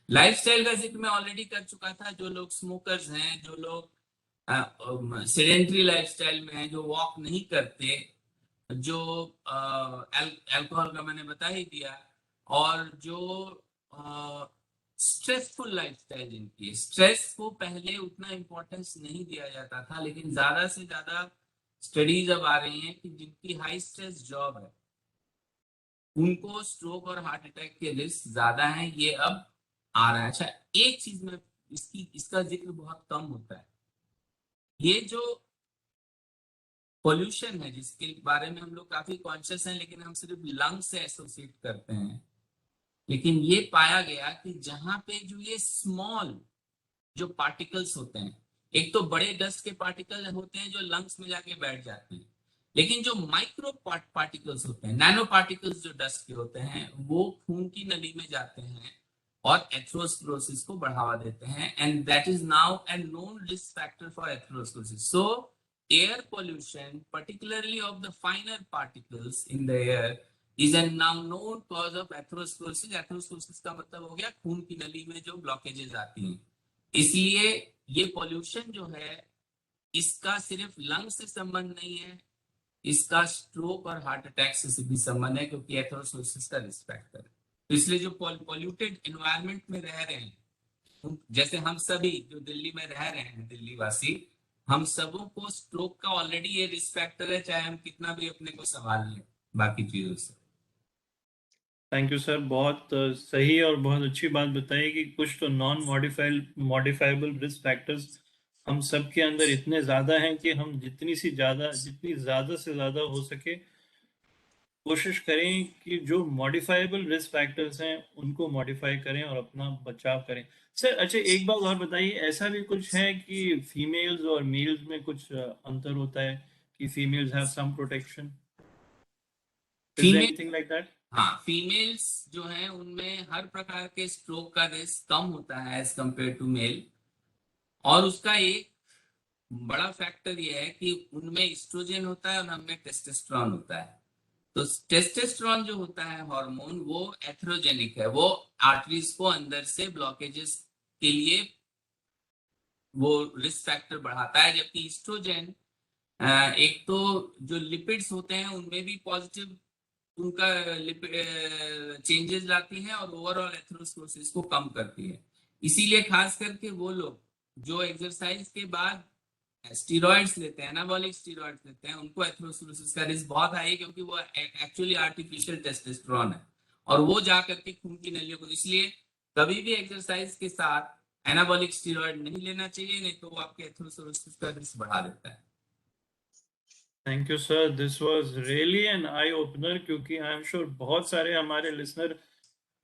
लाइफस्टाइल का जिक्र मैं ऑलरेडी कर चुका था। जो लोग स्मोकर्स हैं, जो लोग सेडेंटरी लाइफस्टाइल में हैं, जो वॉक नहीं करते, जो अल्कोहल का मैंने बता ही दिया, और जो स्ट्रेसफुल लाइफस्टाइल जिनकी, स्ट्रेस को पहले उतना इम्पोर्टेंस नहीं दिया जाता था, लेकिन ज्यादा से ज्यादा स्टडीज अब आ रही हैं कि जिनकी हाई स्ट्रेस जॉब है उनको स्ट्रोक और हार्ट अटैक के रिस्क ज्यादा हैं। ये अब आ रहा है। अच्छा, एक चीज में इसका जिक्र बहुत कम होता है, ये जो पोल्यूशन है जिसके बारे में हम लोग काफी कॉन्शियस हैं, लेकिन हम सिर्फ लंग्स से एसोसिएट करते हैं। लेकिन ये पाया गया कि जहां पे जो ये स्मॉल जो पार्टिकल्स होते हैं, एक तो बड़े डस्ट के पार्टिकल होते हैं जो लंग्स में जाके बैठ जाते हैं, लेकिन जो माइक्रो पार्टिकल्स होते हैं, नैनो पार्टिकल्स जो डस्ट के होते हैं, वो खून की नली में जाते हैं और एथेरोस्क्लेरोसिस को बढ़ावा देते हैं, and that is now A known risk factor for atherosclerosis. So air pollution, particularly of the finer particles in the air, is a now known cause of atherosclerosis. Atherosclerosis का मतलब हो गया खून की नली में जो ब्लॉकेजेस आती हैं। इसलिए ये पोल्यूशन जो है, इसका सिर्फ लंग से संबंध नहीं है, इसका स्ट्रोक और हार्ट अटैक से भी संबंध है, क्योंकि एथेरोस्क्लेरोसिस का रिस्क फैक्टर है। तो इसलिए जो पॉल्यूटेड एनवायरनमेंट में रह रहे हैं, जैसे हम सभी जो दिल्ली में रह रहे हैं, दिल्ली वासी, हम सबों को स्ट्रोक का ऑलरेडी ये रिस्क फैक्टर है, चाहे हम कितना भी अपने को संभाल लें बाकी चीजों से। थैंक यू सर, बहुत सही और बहुत अच्छी बात बताई कि कुछ तो नॉन मॉडिफाइबल रिस्क फैक्टर्स हम सब के अंदर इतने ज्यादा हैं कि हम जितनी ज्यादा से ज्यादा हो सके कोशिश करें कि जो मॉडिफाइबल रिस्क फैक्टर्स हैं उनको मॉडिफाई करें और अपना बचाव करें। सर अच्छा, एक बात और बताइए, ऐसा भी कुछ है कि फीमेल्स और मेल्स में कुछ अंतर होता है कि females have some protection? Is there anything like that? हाँ, फीमेल्स जो हैं उनमें हर प्रकार के स्ट्रोक का रिस्क कम होता है एज कंपेयर टू मेल। और उसका एक बड़ा फैक्टर ये है कि उनमें एस्ट्रोजन होता है और हमें टेस्टोस्टेरोन होता है। तो टेस्टोस्टेरोन जो होता है हार्मोन, वो एथेरोजेनिक है, वो आर्टरीज को अंदर से ब्लॉकेजेस के लिए वो रिस्क फैक्टर बढ़ाता है। जबकि एस्ट्रोजन एक तो जो लिपिड्स होते हैं उनमें भी पॉजिटिव उनका चेंजेस लाती है और ओवरऑल एथेरोस्क्लेरोसिस को कम करती है। इसीलिए खास करके वो लोग जो एक्सरसाइज के बाद स्टीरॉइड्स लेते हैं, एनाबॉलिक स्टीरॉइड्स लेते हैं, उनको एथेरोस्क्लेरोसिस का रिस्क बहुत हाई है, क्योंकि वो एक्चुअली आर्टिफिशियल टेस्टोस्टेरोन है और वो जा करके खून की नलियों को, इसलिए कभी भी एक्सरसाइज के साथ एनाबॉलिक स्टीरॉइड नहीं लेना चाहिए, नहीं तो वो आपके एथेरोस्क्लेरोसिस का रिस्क बढ़ा देता है। Thank you sir, this was really an eye opener, क्योंकि आई एम श्योर बहुत सारे हमारे लिसनर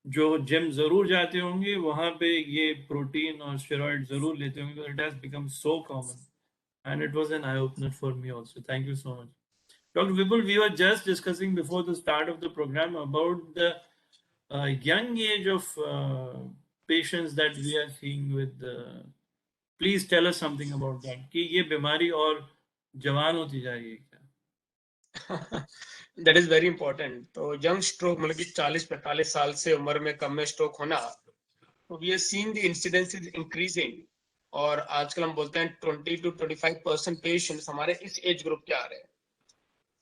जो जिम जरूर जाते होंगे वहां पे ये प्रोटीन और स्टेरॉइड जरूर लेते होंगे। It has become so common and it was an eye opener for me also. Thank you so much. Dr. Vipul, we were just discussing before the start of the program about the young age of patients that we are seeing with please tell us something about that, कि ये बीमारी और जवान होती जा रही है क्या? That is very important. तो young stroke मतलब कि 40-45 साल से उम्र में कम में स्ट्रोक होना, तो we are seeing the incidence is increasing. और आजकल हम बोलते हैं 20 to 25% पेशेंट्स हमारे इस एज ग्रुप के आ रहे हैं।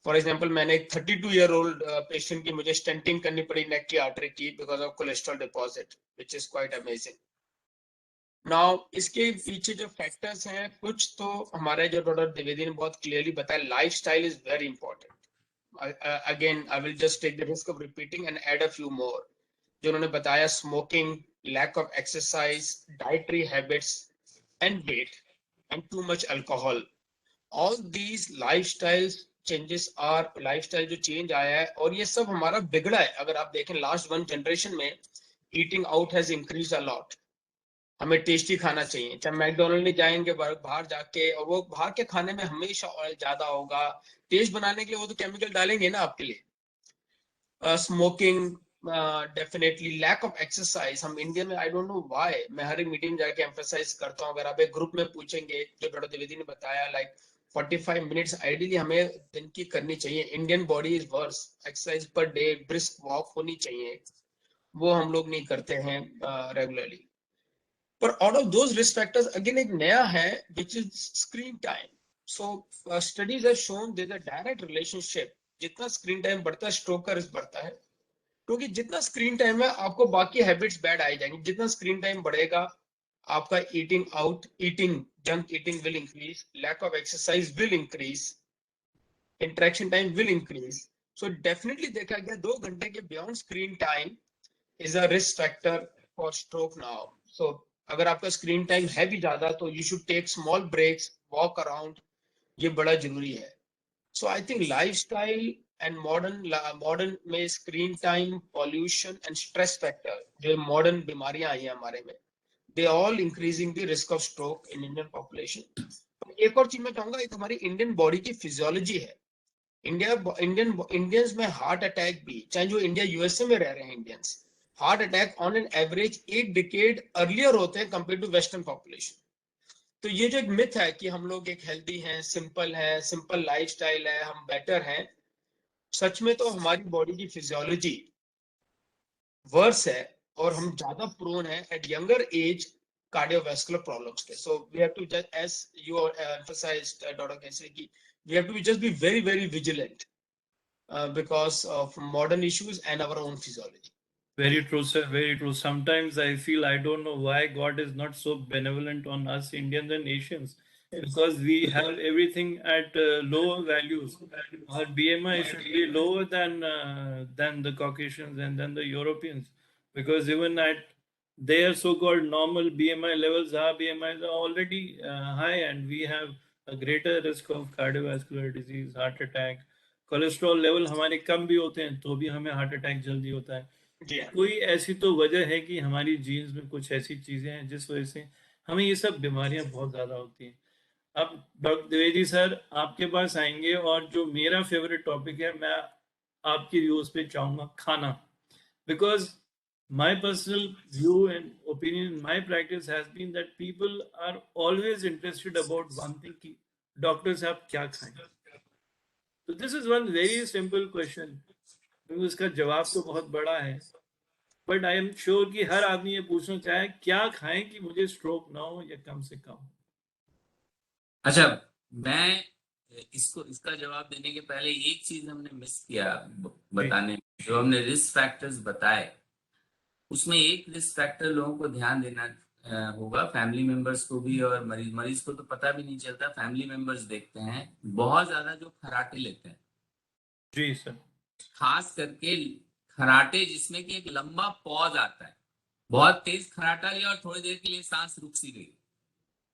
फॉर एग्जांपल, मैंने एक 32-year-old पेशेंट की मुझे स्टेंटिंग करनी पड़ी नेक की आर्टरी की because of cholesterol deposit, which is quite amazing. Now इसके पीछे जो फैक्टर्स हैं, कुछ तो हमारे जो डॉक्टर द्विवेदी ने बहुत क्लियरली बताया, lifestyle is very important. Again I will just take the risk of repeating and add a few more जो उन्होंने बताया। Smoking, lack of exercise, dietary habits and weight, and too much alcohol. All these lifestyle changes are lifestyle जो change आया है, और ये सब हमारा बिगड़ा है। अगर आप देखें लास्ट 1 generation में eating out has increased a lot, हमें टेस्टी खाना चाहिए, चाहे मैकडोनल्ड में जाएंगे बाहर जाके, और वो बाहर के खाने में हमेशा ऑयल ज्यादा होगा। टेस्ट बनाने के लिए वो तो केमिकल डालेंगे ना आपके लिए। Smoking, definitely lack of exercise. हम इंडिया में, आई डोंट नो व्हाई, मैं हर एक मीटिंग में जाके एम्फेसाइज करता हूँ, अगर आप एक ग्रुप में पूछेंगे, जो डॉक्टर द्विवेदी ने बताया, लाइक 45 मिनट्स आइडियली हमें दिन की करनी चाहिए। Indian body is worse, exercise per day, brisk walk होनी चाहिए, वो हम लोग नहीं करते हैं रेगुलरली। पर out of those risk factors again एक नया है, which is screen time. So studies have shown there is a direct relationship, जितना स्क्रीन टाइम बढ़ता है स्ट्रोक का रिस्क बढ़ता है। क्योंकि जितना स्क्रीन टाइम है आपको बाकी हैबिट्स बैड आ जाएंगी। जितना स्क्रीन टाइम बढ़ेगा आपका eating junk eating will increase, lack of exercise will increase, interaction time will increase. So definitely देखा गया 2 घंटे के beyond screen time is a risk factor for stroke now. So अगर आपका स्क्रीन टाइम है भी ज्यादा तो you should take small breaks, walk around, ये बड़ा जरूरी है। So I think lifestyle and modern में screen time, pollution and stress factor, जो modern बीमारियां आई हैं हमारे में, they all increasing the risk of stroke in Indian population. एक और चीज मैं कहूंगा, एक हमारी इंडियन बॉडी की फिजियोलॉजी है। इंडियंस में हार्ट अटैक भी, चाहे जो इंडिया यूएसए में रह रहे हैं Indians, heart attack on an average 8 decade earlier होते हैं कंपेयर टू वेस्टर्न पॉपुलेशन। तो ये जो एक मिथ है कि हम लोग एक हेल्दी हैं, सिंपल लाइफस्टाइल है, हम बेटर हैं, सच में तो हमारी बॉडी की फिजियोलॉजी वर्स है और हम ज्यादा प्रोन है at younger age cardiovascular problems के। So we have to just, as you emphasised doctor Kesari, की we have to just be very very vigilant because of modern issues and our own physiology. Very true, sir. Very true. Sometimes I feel I don't know why God is not so benevolent on us Indians and Asians, because we have everything at lower values. Our BMI should be lower than the Caucasians and than the Europeans, because even at their so-called normal BMI levels, our BMIs are already high, and we have a greater risk of cardiovascular disease, heart attack. Cholesterol level हमारे कम भी होते हैं तो भी हमें heart attack जल्दी होता है। कोई ऐसी तो वजह है कि हमारी जीन्स में कुछ ऐसी चीजें हैं जिस वजह से हमें ये सब बीमारियां बहुत ज्यादा होती हैं। अब डॉक्टर द्विवेदी सर आपके पास आएंगे, और जो मेरा फेवरेट टॉपिक है, मैं आपकी व्यूज पे चाहूंगा खाना, because my personal view and opinion in my practice has been that people are always interested about one thing, कि डॉक्टर साहब क्या खाएं। तो this is one very simple question, क्योंकि उसका जवाब तो बहुत बड़ा है, बट आई एम श्योर कि हर आदमी ये पूछना चाहे क्या खाएं कि मुझे स्ट्रोक ना हो या कम से कम। अच्छा, मैं इसका जवाब देने के पहले एक चीज हमने मिस किया बताने में, जो हमने रिस्क फैक्टर्स बताए, उसमें एक रिस्क फैक्टर लोगों को ध्यान देना होगा, फैमिली मेंबर्स को भी, और मरीज को तो पता भी नहीं चलता, फैमिली मेंबर्स देखते हैं बहुत ज्यादा जो खराटे लेते हैं। जी सर। खास करके खराटे जिसमें कि एक लंबा पॉज आता है, बहुत तेज खराटा लिया और थोड़ी देर के लिए सांस रुक सी गई,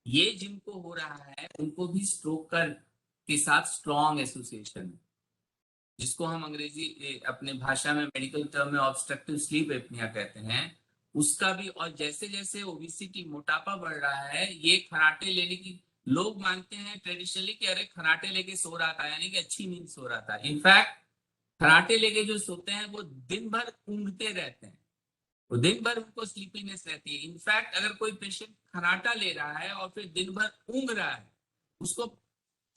ये जिनको हो रहा है उनको भी स्ट्रोक के साथ स्ट्रॉन्ग एसोसिएशन है, जिसको हम अंग्रेजी अपने भाषा में मेडिकल टर्म में ऑब्स्ट्रक्टिव स्लीप एपनिया कहते हैं, उसका भी। और जैसे जैसे ओबेसिटी, मोटापा बढ़ रहा है, ये खराटे लेने की लोग मानते हैं ट्रेडिशनली कि अरे खराटे लेके सो रहा था, यानी कि अच्छी नींद सो रहा था। इनफैक्ट खराटे लेके जो सोते हैं वो दिन भर ऊँघते रहते हैं, वो दिन भर उनको स्लीपीनेस रहती है। इनफैक्ट अगर कोई पेशेंट खराटा ले रहा है और फिर दिन भर ऊँघ रहा है, उसको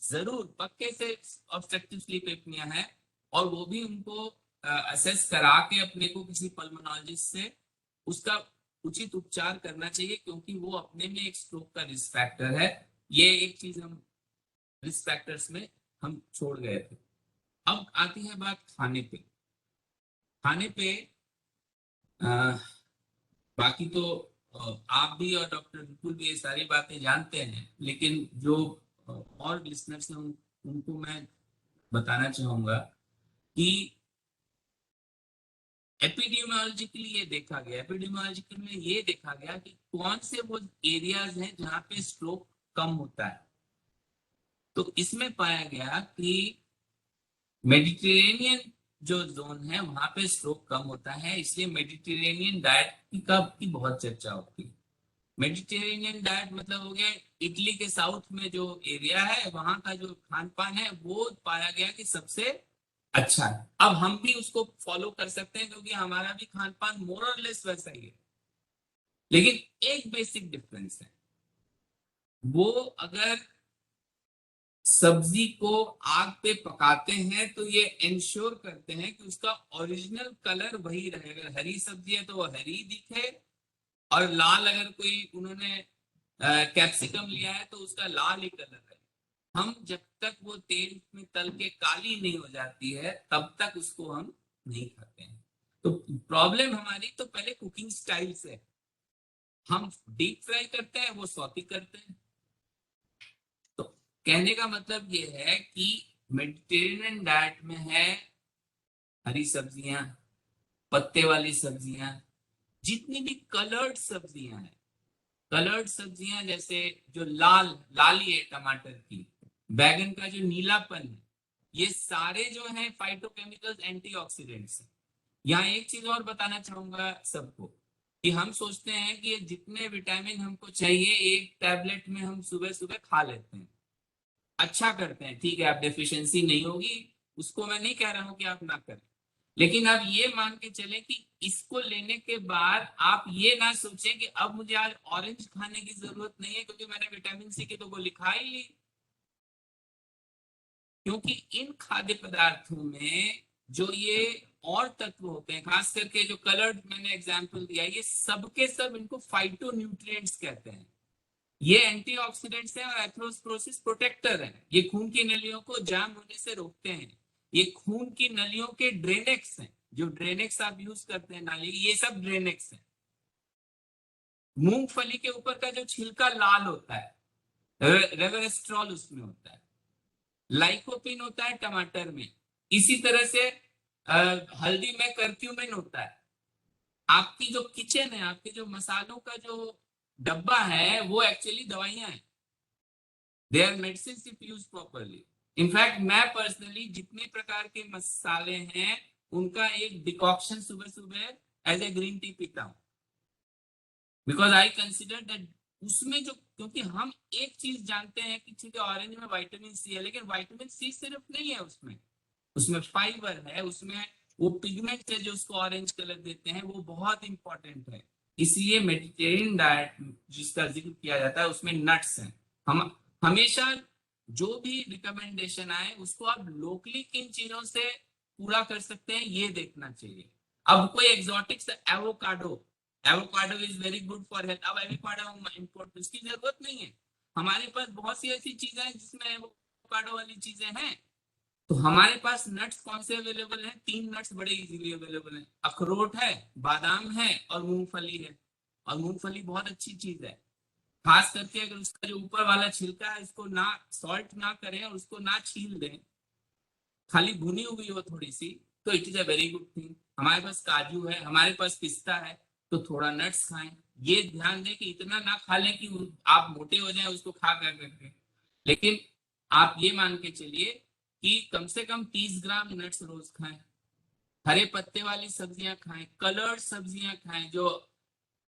जरूर पक्के से ऑब्स्ट्रक्टिव स्लीप एपनिया है, और वो भी उनको असेस करा के अपने को किसी पल्मोनोलॉजिस्ट से उसका उचित उपचार करना चाहिए, क्योंकि वो अपने में एक स्ट्रोक का रिस्क फैक्टर है। ये एक चीज हम रिस्क फैक्टर्स में हम छोड़ गए थे। अब आती है बात खाने पे। बाकी तो आप भी और डॉक्टर विपुल भी ये सारी बातें जानते हैं, लेकिन जो और लिसनर्स हैं उनको मैं बताना चाहूंगा कि एपिडेमियोलॉजिकली ये देखा गया, एपिडेमियोलॉजिकल में ये देखा गया कि कौन से वो एरियाज हैं जहां पे स्ट्रोक कम होता है। तो इसमें पाया गया कि मेडिटेरेनियन जो जोन है वहां पे स्ट्रोक कम होता है, इसलिए मेडिटेरेनियन डाइट की बहुत चर्चा होती है। मेडिटेरेनियन डाइट मतलब हो गया इटली के साउथ में जो एरिया है वहां का जो खान पान है वो पाया गया कि सबसे अच्छा है। अब हम भी उसको फॉलो कर सकते हैं क्योंकि हमारा भी खान पान मोर और लेस वैसा ही है, लेकिन एक बेसिक डिफरेंस है, वो अगर सब्जी को आग पे पकाते हैं तो ये इंश्योर करते हैं कि उसका ओरिजिनल कलर वही रहे। अगर हरी सब्जी है तो वो हरी दिखे, और लाल अगर कोई उन्होंने कैप्सिकम लिया है तो उसका लाल ही कलर है। हम जब तक वो तेल में तल के काली नहीं हो जाती है तब तक उसको हम नहीं खाते हैं। तो प्रॉब्लम हमारी तो पहले कुकिंग स्टाइल से है। हम डीप फ्राई करते हैं, वो सौती करते हैं। तो कहने का मतलब ये है कि मेडिटेरेनियन डाइट में है हरी सब्जियां, पत्ते वाली सब्जियां, जितनी भी कलर्ड सब्जियां हैं, कलर्ड सब्जियां जैसे जो लाल लाली है टमाटर की, बैगन का जो नीलापन है, ये सारे जो हैं फाइटोकेमिकल्स एंटीऑक्सीडेंट्स हैं। यहाँ एक चीज और बताना चाहूंगा सबको कि हम सोचते हैं कि ये जितने विटामिन हमको चाहिए एक टैबलेट में हम सुबह सुबह खा लेते हैं, अच्छा करते हैं, ठीक है, आप डेफिशिएंसी नहीं होगी, उसको मैं नहीं कह रहा हूं कि आप ना करें, लेकिन आप ये मान के चले कि इसको लेने के बाद आप ये ना सोचें कि अब मुझे आज ऑरेंज खाने की जरूरत नहीं है क्योंकि मैंने विटामिन सी की तो गोली खा ही ली। क्योंकि इन खाद्य पदार्थों में जो ये और तत्व होते हैं, खास करके जो कलर्ड मैंने एग्जांपल दिया, ये सबके सब इनको फाइटो न्यूट्रिएंट्स कहते हैं। ये एंटीऑक्सीडेंट्स हैं और एथेरोस्क्लेरोसिस प्रोटेक्टर हैं। ये खून की नलियों को जाम होने से रोकते हैं। ये खून की नलियों के ड्रेनेक्स हैं, जो ड्रेनेक्स आप यूज करते हैं नाली, ये सब ड्रेनेक्स हैं। मूंगफली के ऊपर का जो छिलका लाल होता है, रेवेरेस्ट्रॉल उसमें होता है, लाइकोपिन होता है टमाटर में, इसी तरह से हल्दी में करक्यूमिन होता है। आपकी जो किचन है, आपके जो मसालों का जो डब्बा है, वो एक्चुअली दवाइयां हैं। They are medicine if use properly. In fact मैं पर्सनली जितने प्रकार के मसाले हैं उनका एक डिकॉक्शन सुबह सुबह एज ए ग्रीन टी पीता हूं, बिकॉज आई कंसिडर दैट उसमें जो, क्योंकि हम एक चीज जानते हैं कि ठीक है ऑरेंज में विटामिन सी है, लेकिन विटामिन सी सिर्फ नहीं है उसमें, उसमें फाइबर है, उसमें वो पिगमेंट है जो उसको ऑरेंज कलर देते हैं, वो बहुत इंपॉर्टेंट है। इसलिए मेडिटेरियन डाइट जिसका जिक्र किया जाता है उसमें नट्स हैं। हम हमेशा जो भी रिकमेंडेशन आए उसको आप लोकली किन चीजों से पूरा कर सकते हैं ये देखना चाहिए। अब कोई exotics, avocado, avocado is very good for health, अब एवोकाडो इंपोर्ट उसकी जरूरत नहीं है। हमारे पास बहुत सी ऐसी चीजें हैं जिसमें एवोकाडो वाली चीजें हैं। तो हमारे पास नट्स कौन से अवेलेबल हैं? 3 नट्स बड़े इजीली अवेलेबल हैं, अखरोट है, बादाम है और मूंगफली है। और मूंगफली बहुत अच्छी चीज है, खास करके अगर उसका जो ऊपर वाला छिलका है इसको ना सॉल्ट ना करें और उसको ना छील दें, खाली भुनी हुई हो थोड़ी सी, तो it is a very good thing. हमारे पास काजू है, हमारे पास पिस्ता है, तो थोड़ा नट्स खाएं। ये ध्यान दें कि इतना ना खा लें कि आप मोटे हो जाएं उसको खा करके, लेकिन आप ये मान के चलिए कि कम से कम 30 ग्राम नट्स रोज खाएं। हरे पत्ते वाली सब्जियां खाएं, कलर्ड सब्जियां खाएं, जो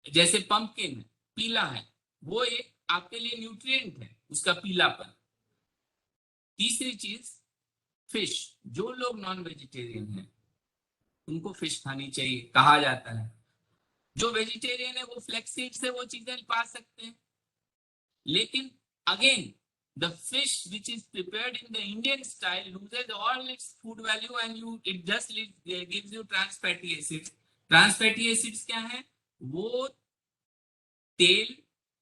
जैसे पंपकिन पीला है, वो एक आपके लिए न्यूट्रिएंट है, उसका पीलापन। तीसरी चीज फिश, जो लोग नॉन वेजिटेरियन हैं उनको फिश खानी चाहिए, कहा जाता है। जो वेजिटेरियन है वो फ्लैक्सीड से वो चीजें पा सकते हैं, लेकिन again the fish which is prepared in the Indian style loses all its food value and it just gives you trans fatty acids. Trans fatty acids क्या है? वो तेल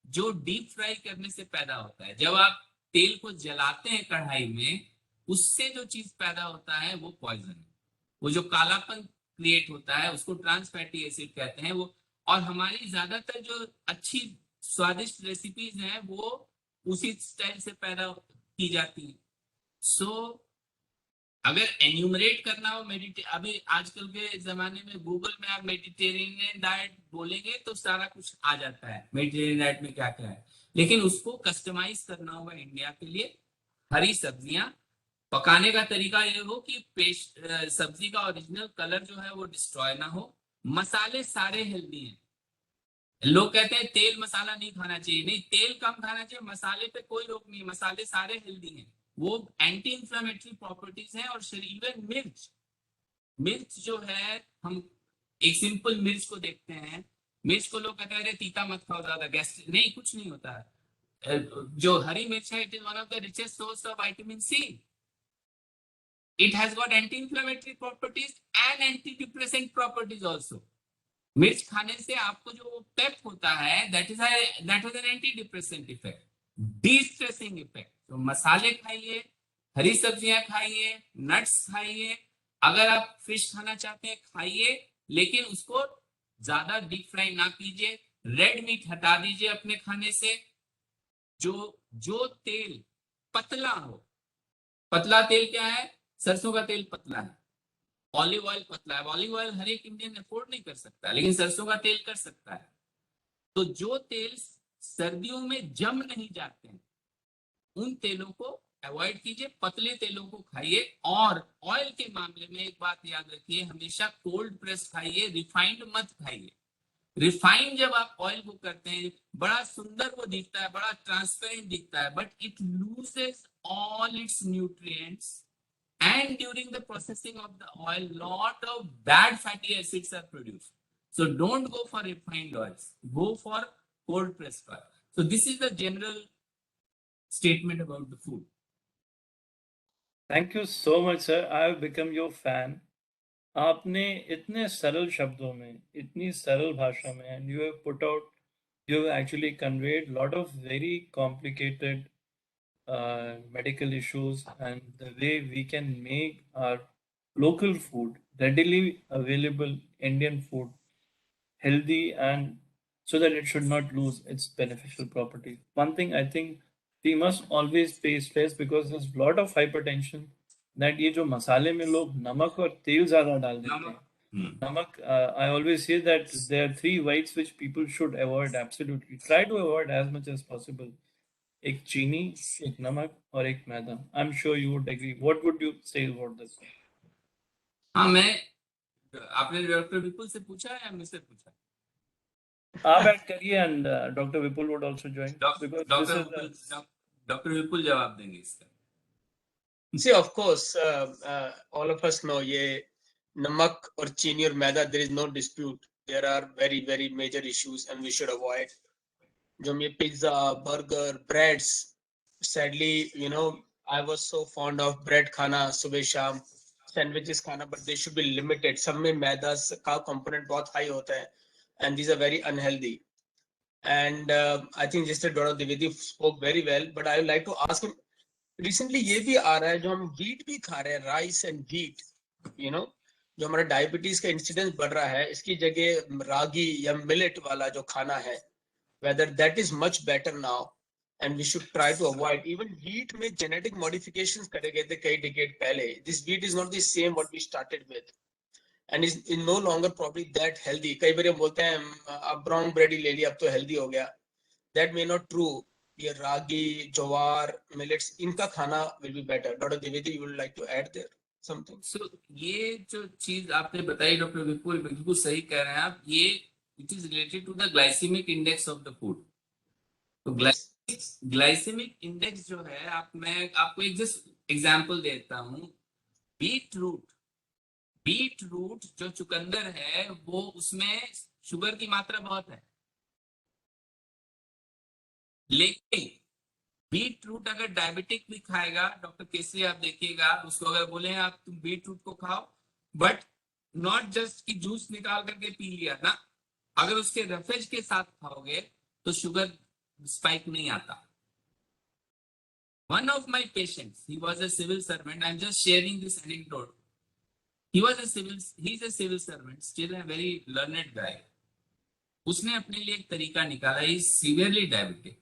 जो डीप फ्राई करने से पैदा होता है। जब आप तेल को जलाते हैं कढ़ाई में, उससे जो चीज पैदा होता है वो पॉइजन है। वो जो कालापन क्रिएट होता है उसको ट्रांस फैटी एसिड कहते हैं वो। और हमारी ज्यादातर जो अच्छी स्वादिष्ट रेसिपीज हैं वो उसी स्टाइल से पैदा की जाती है। सो अगर एन्यूमरेट करना हो अभी आजकल के जमाने में गूगल में आप मेडिटेरेनियन डाइट बोलेंगे तो सारा कुछ आ जाता है, मेडिटेरेनियन डाइट में क्या क्या है, लेकिन उसको कस्टमाइज करना होगा इंडिया के लिए। हरी सब्जियां, पकाने का तरीका ये हो कि सब्जी का ओरिजिनल कलर जो है वो डिस्ट्रॉय ना हो, मसाले सारे हेल्दी हैं, लोग कहते हैं तेल मसाला नहीं खाना चाहिए, नहीं तेल कम खाना चाहिए, मसाले पे कोई रोक नहीं, मसाले सारे हेल्दी हैं, वो एंटी इंफ्लेमेटरी प्रॉपर्टीज हैं। और शरीर में मिर्च, मिर्च जो है, हम एक सिंपल मिर्च को देखते हैं, मिर्च को लोग कहते हैं अरे तीता मत खाओ ज्यादा गैस्ट्रिक, नहीं कुछ नहीं होता है। जो हरी मिर्च है, it is one of the richest source of vitamin C, it has got anti inflammatory properties and anti depressant properties also. मिर्च खाने से आपको जो पेप होता है, that is an anti depressant effect, de stressing effect. तो मसाले खाइए, हरी सब्जियां खाइए, नट्स खाइए, अगर आप फिश खाना चाहते हैं खाइए, लेकिन उसको ज्यादा डीप फ्राई ना कीजिए, रेड मीट हटा दीजिए अपने खाने से। जो तेल पतला हो, पतला तेल क्या है, सरसों का तेल पतला है, ऑलिव ऑयल पतला है, ऑलिव ऑयल हर एक इंडियन अफोर्ड नहीं कर सकता, लेकिन सरसों का तेल कर सकता है। तो जो तेल सर्दियों में जम नहीं जाते हैं, उन तेलों को अवॉइड कीजिए, पतले तेलों को खाइए। और ऑयल के मामले में एक बात याद रखिए, हमेशा कोल्ड प्रेस खाइए, रिफाइंड मत खाइए। रिफाइंड जब आप ऑयल को करते हैं, बड़ा सुंदर वो दिखता है, बड़ा ट्रांसपेरेंट दिखता है, but it loses all it's nutrients, and during the processing of the oil, lot of bad fatty acids are produced. So don't go for refined oils, go for cold pressed oil. So this is the general statement about the food. Thank you so much, sir. I have become your fan. आपने इतने सरल शब्दों में, इतनी सरल भाषा में, and you have actually conveyed lot of very complicated medical issues and the way we can make our local food, readily available Indian food, healthy, and so that it should not lose its beneficial properties. One thing I think we must always pay stress, because there's a lot of hypertension, that ये जो मसाले में लोग नमक और तेल ज़्यादा डाल देते हैं. Namak, I always say that there are 3 whites which people should avoid absolutely. Try to avoid as much as possible. एक चीनी, एक नमक और एक मैदा. I'm sure you would agree. What would you say about this? हाँ, आपने doctor विपुल से पूछा या मुझसे पूछा? आप ऐड करिए and Dr. Vipul would also join. Because this is doctor Vipul जवाब देंगे इसका. See, of course, all of us know ये नमक और चीनी और मैदा, there is no dispute. There are very, very major issues and we should avoid. जो हम ये pizza, burger, breads, sadly, you know, I was so fond of bread खाना सुबह शाम, sandwiches खाना, but they should be limited. सब में मैदा का component बहुत high होता है, and these are very unhealthy. And I think just Dr. Dwivedi spoke very well, but I would like to ask him, recently ये भी आ रहा है, जो हम व्हीट भी खा रहे हैं, rice and wheat, you know, जो हमारा डायबिटीज का इंसिडेंस बढ़ रहा है, इसकी जगह रागी या मिलेट वाला जो खाना है, whether that is much better now and we should try to avoid. Even wheat में जेनेटिक मॉडिफिकेशंस करे गए थे कई डिकेड पहले. This wheat is not the same what we started with and is no longer probably that healthy. कई बार हम बोलते हैं अब ब्राउन ब्रेड ही ले लिया, अब तो हेल्दी हो गया. That may not true. ये रागी, ज्वार, मिलेट्स, इनका खाना will be better. Doctor Dwivedi, you would like to add there something? So ये जो चीज आपने बताई डॉक्टर विपुल, बिल्कुल सही कह रहे हैं आप. ये it is related to the glycaemic index of the food. तो ग्लाइसेमिक इंडेक्स जो है, मैं आपको एक जस्ट एग्जांपल देता हूँ. बीट रूट जो चुकंदर है, वो उसमें शुगर की मात्रा बहुत है, लेकिन बीट रूट अगर डायबिटिक भी खाएगा, डॉक्टर केसरी आप देखिएगा, उसको अगर बोले आप तुम बीट रूट को खाओ, बट नॉट जस्ट कि जूस निकाल करके पी लिया ना, अगर उसके रफेज के साथ खाओगे तो शुगर स्पाइक नहीं आता. One of my patients, he was a civil servant. I'm just sharing this anecdote. He's a civil servant, still a very learned guy. उसने अपने लिए एक तरीका निकाला. He is severely diabetic.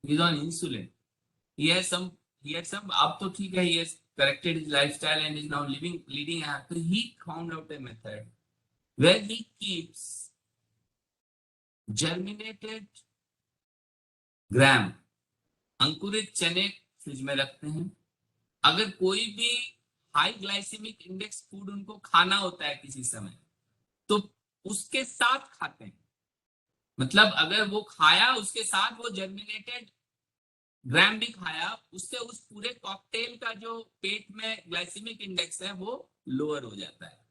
He's on insulin. He had some, अब तो ठीक है, he has corrected his lifestyle and is now leading a happy. He found out a method where he keeps germinated gram, अंकुरित चने fridge में रखते हैं. अगर कोई भी हाई ग्लाइसेमिक इंडेक्स फूड उनको खाना होता है किसी समय, तो उसके साथ खाते हैं. मतलब अगर वो खाया उसके साथ वो जर्मिनेटेड ग्राम भी खाया, उससे उस पूरे कॉकटेल का जो पेट में ग्लाइसेमिक इंडेक्स है वो लोअर हो जाता है।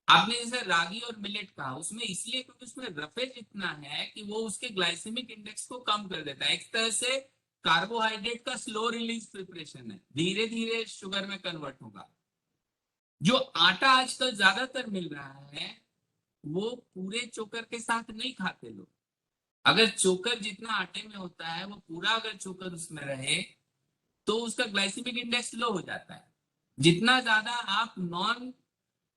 आपने जैसे रागी और मिलेट कहा, उसमें इसलिए क्योंकि उसमें रफेज इतना है कि वो उसके ग्लाइसेमिक इंडेक्स को कम कर देता है। एक तरह से कार्बोहाइड्रेट का स्लो रिलीज प्रिपरेशन है, धीरे धीरे शुगर में कन्वर्ट होगा। जो आटा आजकल ज्यादातर मिल रहा है वो पूरे चोकर के साथ नहीं खाते लोग। अगर चोकर जितना आटे में होता है वो पूरा अगर चोकर उसमें रहे तो उसका ग्लाइसेमिक इंडेक्स लो हो जाता है। जितना ज्यादा आप नॉन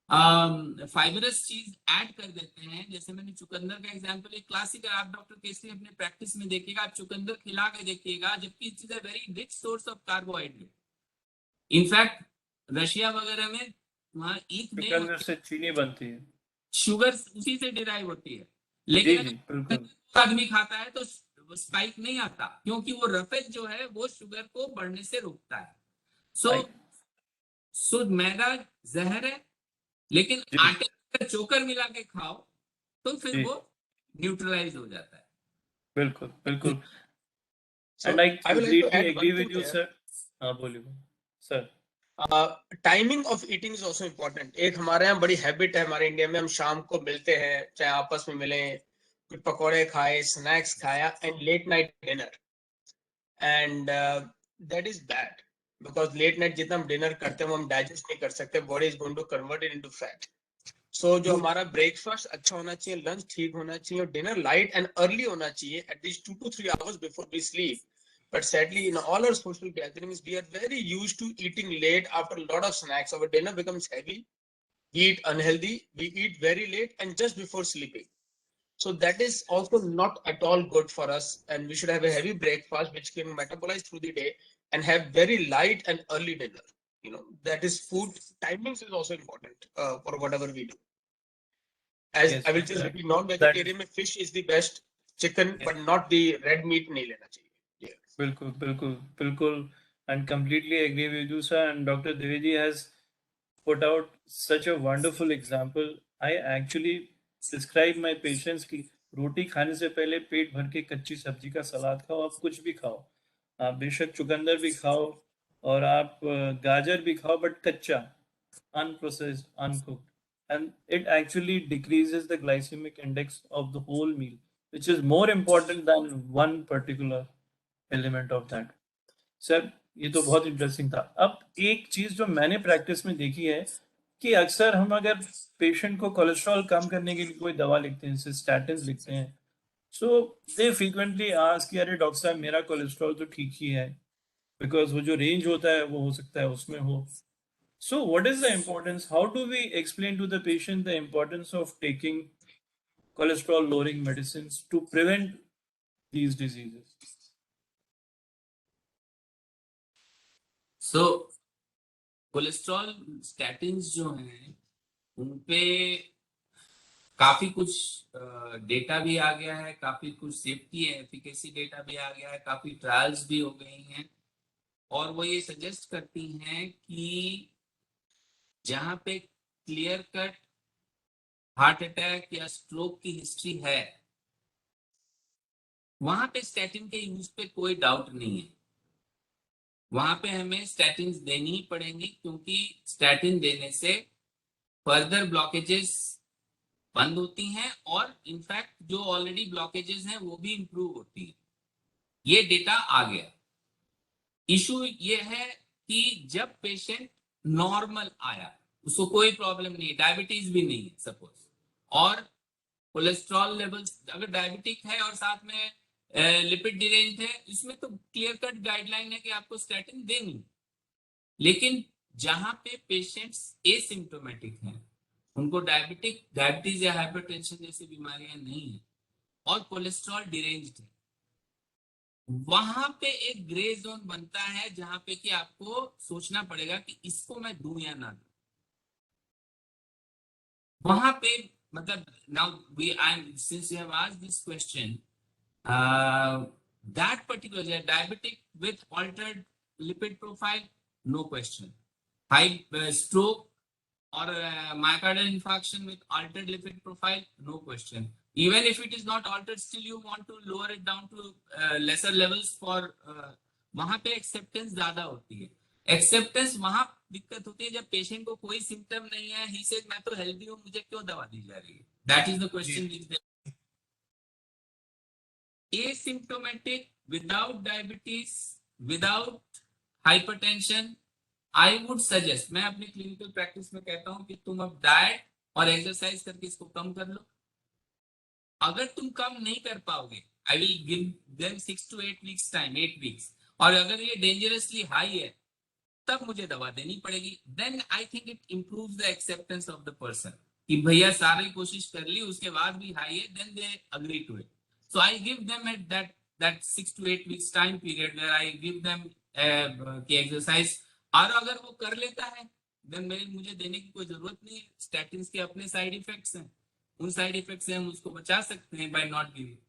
फाइबरस चीज ऐड कर देते हैं, जैसे मैंने चुकंदर का एग्जांपल, एक क्लासिकल, आप डॉक्टर केसरी अपने प्रैक्टिस में देखिएगा, आप चुकंदर खिला के देखिएगा, जबकि it is a very rich source of carbohydrate. In fact Russia वगैरह में वहां ईख नहीं चुकंदर होती, से चीनी बनती है। शुगर उसी से डिराइव होती है। जी लेकिन जी अगर बिल्कुल। आदमी खाता है तो स्पाइक नहीं आता, क्योंकि वो रफेज जो है वो शुगर को बढ़ने से रोकता है। सो Right. शुद्ध मैदा जहर है, लेकिन जी आटे में चोकर मिला के खाओ तो फिर जी वो न्यूट्रलाइज हो जाता है। बिल्कुल बिल्कुल। So and I I would like to completely add agree one thing with you there. Sir. हाँ बोलिए sir. Timing of eating is also important. एक हमारे यहाँ बड़ी हैबिट है हमारे इंडिया में, हम शाम को मिलते हैं, चाहे आपस में मिलें, कुछ पकौड़े खाए, स्नैक्स खाया, and let night dinner, and that is bad, because late night जितना हम डिनर करते हैं वो हम डाइजेस्ट नहीं कर सकते, body is going to convert it into fat. So जो हमारा ब्रेकफास्ट अच्छा होना चाहिए, लंच ठीक होना चाहिए, और डिनर लाइट एंड अर्ली होना चाहिए, at least 2 to 3 hours before we sleep. But sadly, in all our social gatherings, we are very used to eating late after a lot of snacks. Our dinner becomes heavy, we eat unhealthy, we eat very late and just before sleeping. So that is also not at all good for us. And we should have a heavy breakfast which can metabolize through the day, and have very light and early dinner. You know, that is food. Timings is also important for whatever we do. As Yes, I will just that repeat, that non-vegetarian में fish is the best, chicken, yes, but not the red meat नहीं लेना चाहिए. Yeah. बिल्कुल बिल्कुल बिल्कुल। And completely agree with you, sir. And Dr. Dwivedi has put out such a wonderful example. I actually describe my patients कि रोटी खाने से पहले पेट भर के कच्ची सब्जी का सलाद खाओ, आप कुछ भी खाओ, आप बेशक चुकंदर भी खाओ और आप गाजर भी खाओ, बट कच्चा, unprocessed, uncooked. And it actually decreases the glycemic index of the whole meal, which is more important than one particular element of that. Sir ये तो बहुत इंटरेस्टिंग था। अब एक चीज जो मैंने प्रैक्टिस में देखी है कि अक्सर हम अगर पेशेंट को कोलेस्ट्रॉल कम करने के लिए कोई दवा लिखते हैं, जैसे स्टैटिन्स लिखते हैं, सो दे फ्रीक्वेंटली आस्क कि अरे डॉक्टर साहब मेरा कोलेस्ट्रॉल तो ठीक ही है, बिकॉज वो जो रेंज होता है वो हो सकता है उसमें हो। So, what is the importance? How do we explain to the patient the importance of taking cholesterol lowering medicines to prevent these diseases? So cholesterol statins जो हैं उनपे काफी कुछ डेटा भी आ गया है, काफी कुछ सेफ्टी है, एफिकेसी डेटा भी आ गया है, काफी ट्रायल्स भी हो गई हैं, और वो ये सजेस्ट करती हैं कि जहां पे क्लियर कट हार्ट अटैक या स्ट्रोक की हिस्ट्री है वहां पे स्टैटिन के यूज पे कोई डाउट नहीं है। वहां पे हमें स्टैटिन देनी ही पड़ेंगी, क्योंकि स्टैटिन देने से फर्दर ब्लॉकेजेस बंद होती हैं, और इनफैक्ट जो ऑलरेडी ब्लॉकेजेस हैं वो भी इंप्रूव होती है। ये डेटा आ गया। इशू ये है कि जब पेशेंट नॉर्मल आया, उसको कोई प्रॉब्लम नहीं है, डायबिटीज भी नहीं है सपोज, और कोलेस्ट्रॉल लेवल्स अगर डायबिटिक है और साथ में लिपिड डिरेंज है, इसमें तो क्लियर कट गाइडलाइन है कि आपको स्टैटिन देनी। लेकिन जहां पे पेशेंट्स एसिम्प्टोमेटिक हैं, उनको डायबिटीज या हाइपरटेंशन जैसी बीमारियां नहीं है और कोलेस्ट्रॉल डिरेंज्ड है, वहां पे एक ग्रे जोन बनता है जहां पे कि आपको सोचना पड़ेगा कि इसको मैं दूं या ना दूं। वहां पे मतलब now we I since you have asked this question, that particular diabetic with altered lipid profile, no question. High stroke or myocardial infarction with altered lipid profile, no question. Even if it is not altered, still you want to lower it down to lesser levels for वहां पे acceptance ज्यादा होती है. Acceptance वहां दिक्कत होती है जब पेशेंट को कोई सिम्टम नहीं है, ही सेड मैं तो हेल्दी हूं, मुझे क्यों दवा दी जा रही है. That is the question. Asymptomatic, without diabetes, without hypertension, I would suggest, मैं अपनी क्लिनिकल प्रैक्टिस में कहता हूं कि तुम अब डाइट और एक्सरसाइज करके इसको कम कर लो. अगर तुम कम नहीं कर पाओगे, I will give them 6 to 8 weeks time, 8 weeks. और अगर ये डेंजरसली हाई है तब मुझे दवा देनी पड़ेगी. Then I think it improve the acceptance of the person कि भैया सारी कोशिश कर ली उसके बाद भी हाई है, then they agree to it. So I give them at that 6 to 8 weeks time period where I give them की exercise. और अगर वो कर लेता है then मुझे देने की कोई जरूरत नहीं है. statins के अपने साइड इफेक्ट्स हैं, उन साइड इफेक्ट से हम उसको बचा सकते हैं by not giving.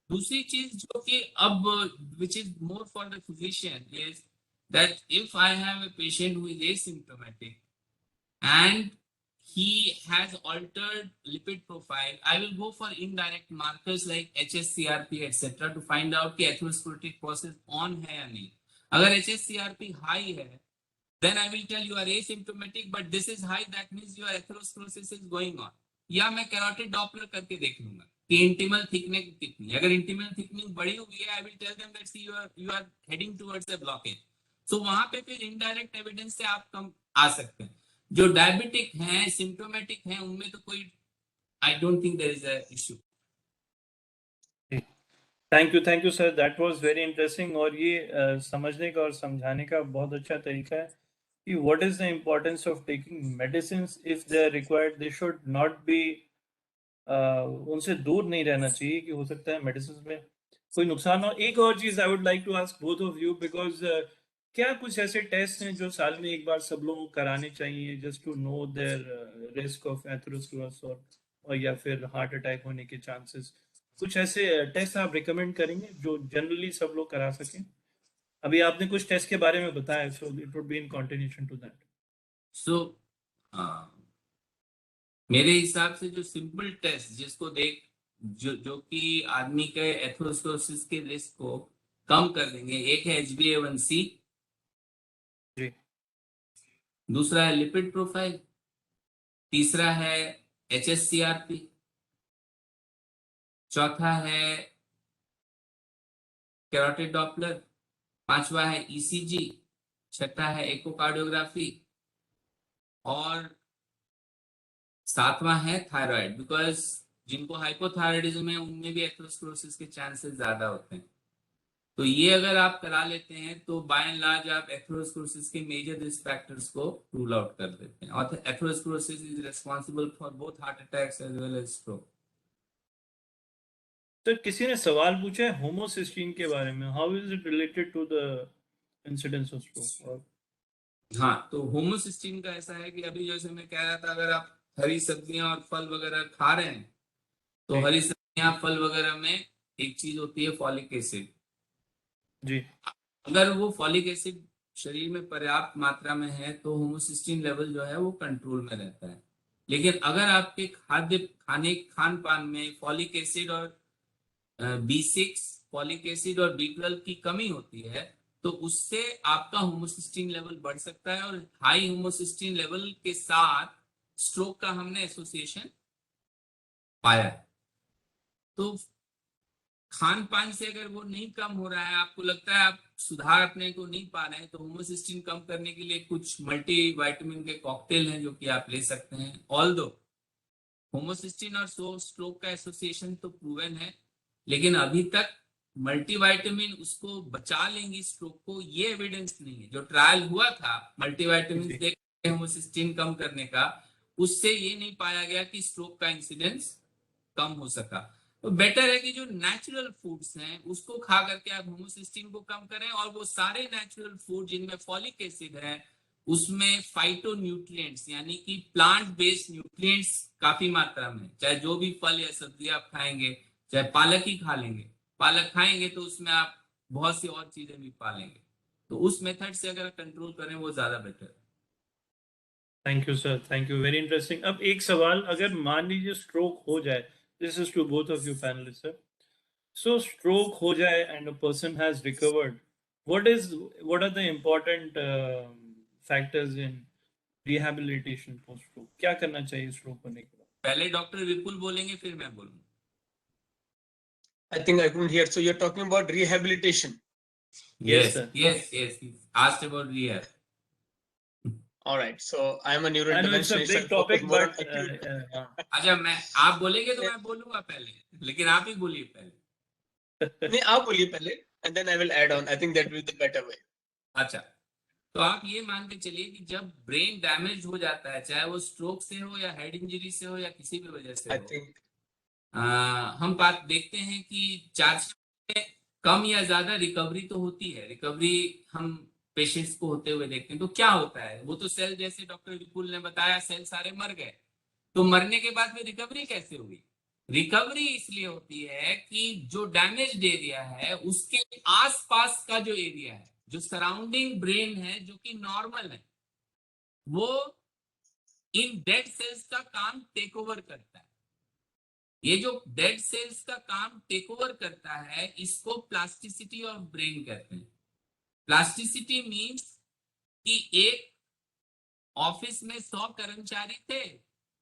दूसरी चीज जो कि अब which is more for the physician is that if I have a patient who is asymptomatic and he has altered lipid profile, I will go for indirect markers like HSCRP etc. to find out कि atherosclerotic process on है या नहीं. अगर HSCRP high है, then I will tell you are asymptomatic, but this is high, that means your atherosclerosis is going on. या मैं carotid doppler करके देख लूंगा कि intimal thickening कितनी. अगर intimal thickening बढ़ी हुई है, I will tell them that see you are heading towards a blockage. So वहां पे फिर indirect evidence से आप कम आ सकते हैं. जो डायबिटिक हैं, सिम्टोमेटिक हैं, उनमें तो कोई I don't think there is a issue. Thank you sir, that was very interesting. और ये समझने का और समझाने का बहुत अच्छा तरीका है कि what is the importance of taking medicines if they are required. They should not be, उनसे दूर नहीं रहना चाहिए कि हो सकता है मेडिसिन में कोई नुकसान हो. एक और चीज I would like to ask both of you, because क्या कुछ ऐसे टेस्ट हैं जो साल में एक बार सब लोगों को कराने चाहिए just to know their risk of atherosclerosis और या फिर हार्ट अटैक होने के चांसेस? कुछ ऐसे टेस्ट आप रिकमेंड करेंगे जो जनरली सब लोग करा सकें? अभी आपने कुछ टेस्ट के बारे में बताया, so it would be in continuation to that. So मेरे हिसाब से जो सिंपल टेस्ट जिसको देख जो कि आदमी के एथेरोस्क्लेरोसिस के रिस्क को कम कर देंगे, एक है HbA1c, जी, दूसरा है लिपिड प्रोफाइल, तीसरा है HSCRP, चौथा है कैरोटिड डॉपलर, पांचवा है ECG, छठा है इकोकार्डियोग्राफी और सातवां है थायराइड. बिकॉज जिनको हाइपोथायराइडिज्म है उनमें भी एथेरोस्क्लेरोसिस के चांसेस ज्यादा होते हैं. तो ये अगर आप करा लेते हैं तो बाय एंड लार्ज आप एथेरोस्क्लेरोसिस के मेजर रिस्क फैक्टर्स को रूल आउट कर देते हैं. और atherosclerosis is responsible for both heart attacks as well as stroke. तो किसी ने सवाल पूछा है होमोसिस्टीन के बारे में, how is it related to the incidence of stroke? हाँ, तो होमोसिस्टीन का ऐसा है कि अभी जैसे मैं कह रहा था, अगर आप हरी सब्जियां और फल वगैरह खा रहे हैं तो हरी सब्जियां फल वगैरह में एक चीज होती है फॉलिक एसिड. जी, अगर वो फॉलिक एसिड शरीर में पर्याप्त मात्रा में है तो होमोसिस्टीन लेवल जो है वो कंट्रोल में रहता है. लेकिन अगर आपके खान पान में फॉलिक एसिड और B6, फॉलिक एसिड और B12 की कमी होती है तो उससे आपका होमोसिस्टीन लेवल बढ़ सकता है. और हाई होमोसिस्टीन लेवल के साथ स्ट्रोक का हमने एसोसिएशन पाया. तो खान पान से अगर वो नहीं कम हो रहा है, आपको लगता है आप सुधार अपने को नहीं पा रहे हैं, तो होमोसिस्टीन कम करने के लिए कुछ मल्टी वाइटामिन के कॉकटेल हैं जो कि आप ले सकते हैं. ऑल्दो होमोसिस्टीन और स्ट्रोक का एसोसिएशन तो प्रूवन है, लेकिन अभी तक मल्टीवाइटामिन उसको बचा लेंगी स्ट्रोक को, ये एविडेंस नहीं है. जो ट्रायल हुआ था मल्टीवाइटामिन देख के होमोसिस्टीन कम करने का, उससे ये नहीं पाया गया कि स्ट्रोक का इंसिडेंस कम हो सका. तो बेटर है कि जो नेचुरल फूड्स हैं उसको खा करके आप होमोसिस्टीन को कम करें. और वो सारे नेचुरल फूड जिनमें फॉलिक एसिड है उसमें फाइटो न्यूट्रिएंट्स यानी कि प्लांट बेस्ड न्यूट्रिएंट्स काफी मात्रा में, चाहे जो भी फल या सब्जी आप खाएंगे, चाहे पालक ही खा लेंगे, पालक खाएंगे तो उसमें आप बहुत सी और चीजें भी पालेंगे. तो उस मेथड से अगर कंट्रोल करें वो ज्यादा बेटर है. Thank you sir, thank you, very interesting. अब एक सवाल, अगर मान लीजिए स्ट्रोक हो जाए this is to both of you panelists, sir. So stroke हो जाए and a person has recovered. What are the important factors in rehabilitation post stroke? क्या करना चाहिए stroke होने के बाद? पहले डॉक्टर विपुल बोलेंगे फिर मैं बोलूंगा. I think I couldn't hear. So you're talking about rehabilitation. Yes, sir. Yes. He asked about rehab. All right. So I'm a I know it's a neurointerventionist. big I'll focus topic, more on but acute. अच्छा मैं आप बोलेंगे तो मैं बोलूंगा पहले, लेकिन आप ही बोलिए पहले. नहीं, आप बोलिए पहले, and then I will add on. I think that will be the better way. अच्छा, तो आप ये मान के चलिए कि जब ब्रेन डैमेज हो जाता है, चाहे वो स्ट्रोक से हो या हेड इंजरी से हो या किसी भी वजह से I हो, think हम बात देखते हैं कि 4 कम या ज्यादा रिकवरी तो होती है. रिकवरी हम पेशेंट्स को होते हुए देखते हैं. तो क्या होता है, वो तो सेल, जैसे डॉक्टर विपुल ने बताया, सेल सारे मर गए. तो मरने के बाद में रिकवरी कैसे हुई? रिकवरी इसलिए होती है कि जो डैमेज्ड एरिया है उसके आसपास का जो एरिया है, जो सराउंडिंग ब्रेन है, जो कि नॉर्मल है, वो इन डेड सेल्स का काम टेक ओवर करता है. ये जो डेड सेल्स का काम टेक ओवर करता है, इसको प्लास्टिसिटी ऑफ ब्रेन कहते हैं. प्लास्टिसिटी मीन्स कि एक ऑफिस में 100 कर्मचारी थे,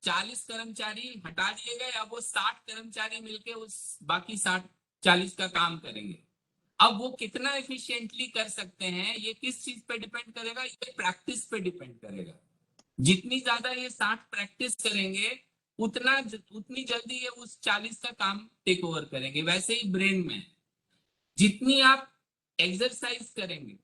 40 कर्मचारी हटा दिए गए, अब वो 60 कर्मचारी मिलके उस बाकी 40 का काम करेंगे. अब वो कितना एफिशिएंटली कर सकते हैं, ये किस चीज पे डिपेंड करेगा? ये प्रैक्टिस पे डिपेंड करेगा. जितनी ज्यादा ये 60 प्रैक्टिस करेंगे, उतनी जल्दी ये उस 40 का काम टेक ओवर करेंगे. वैसे ही ब्रेन में जितनी आप एक्सरसाइज करेंगे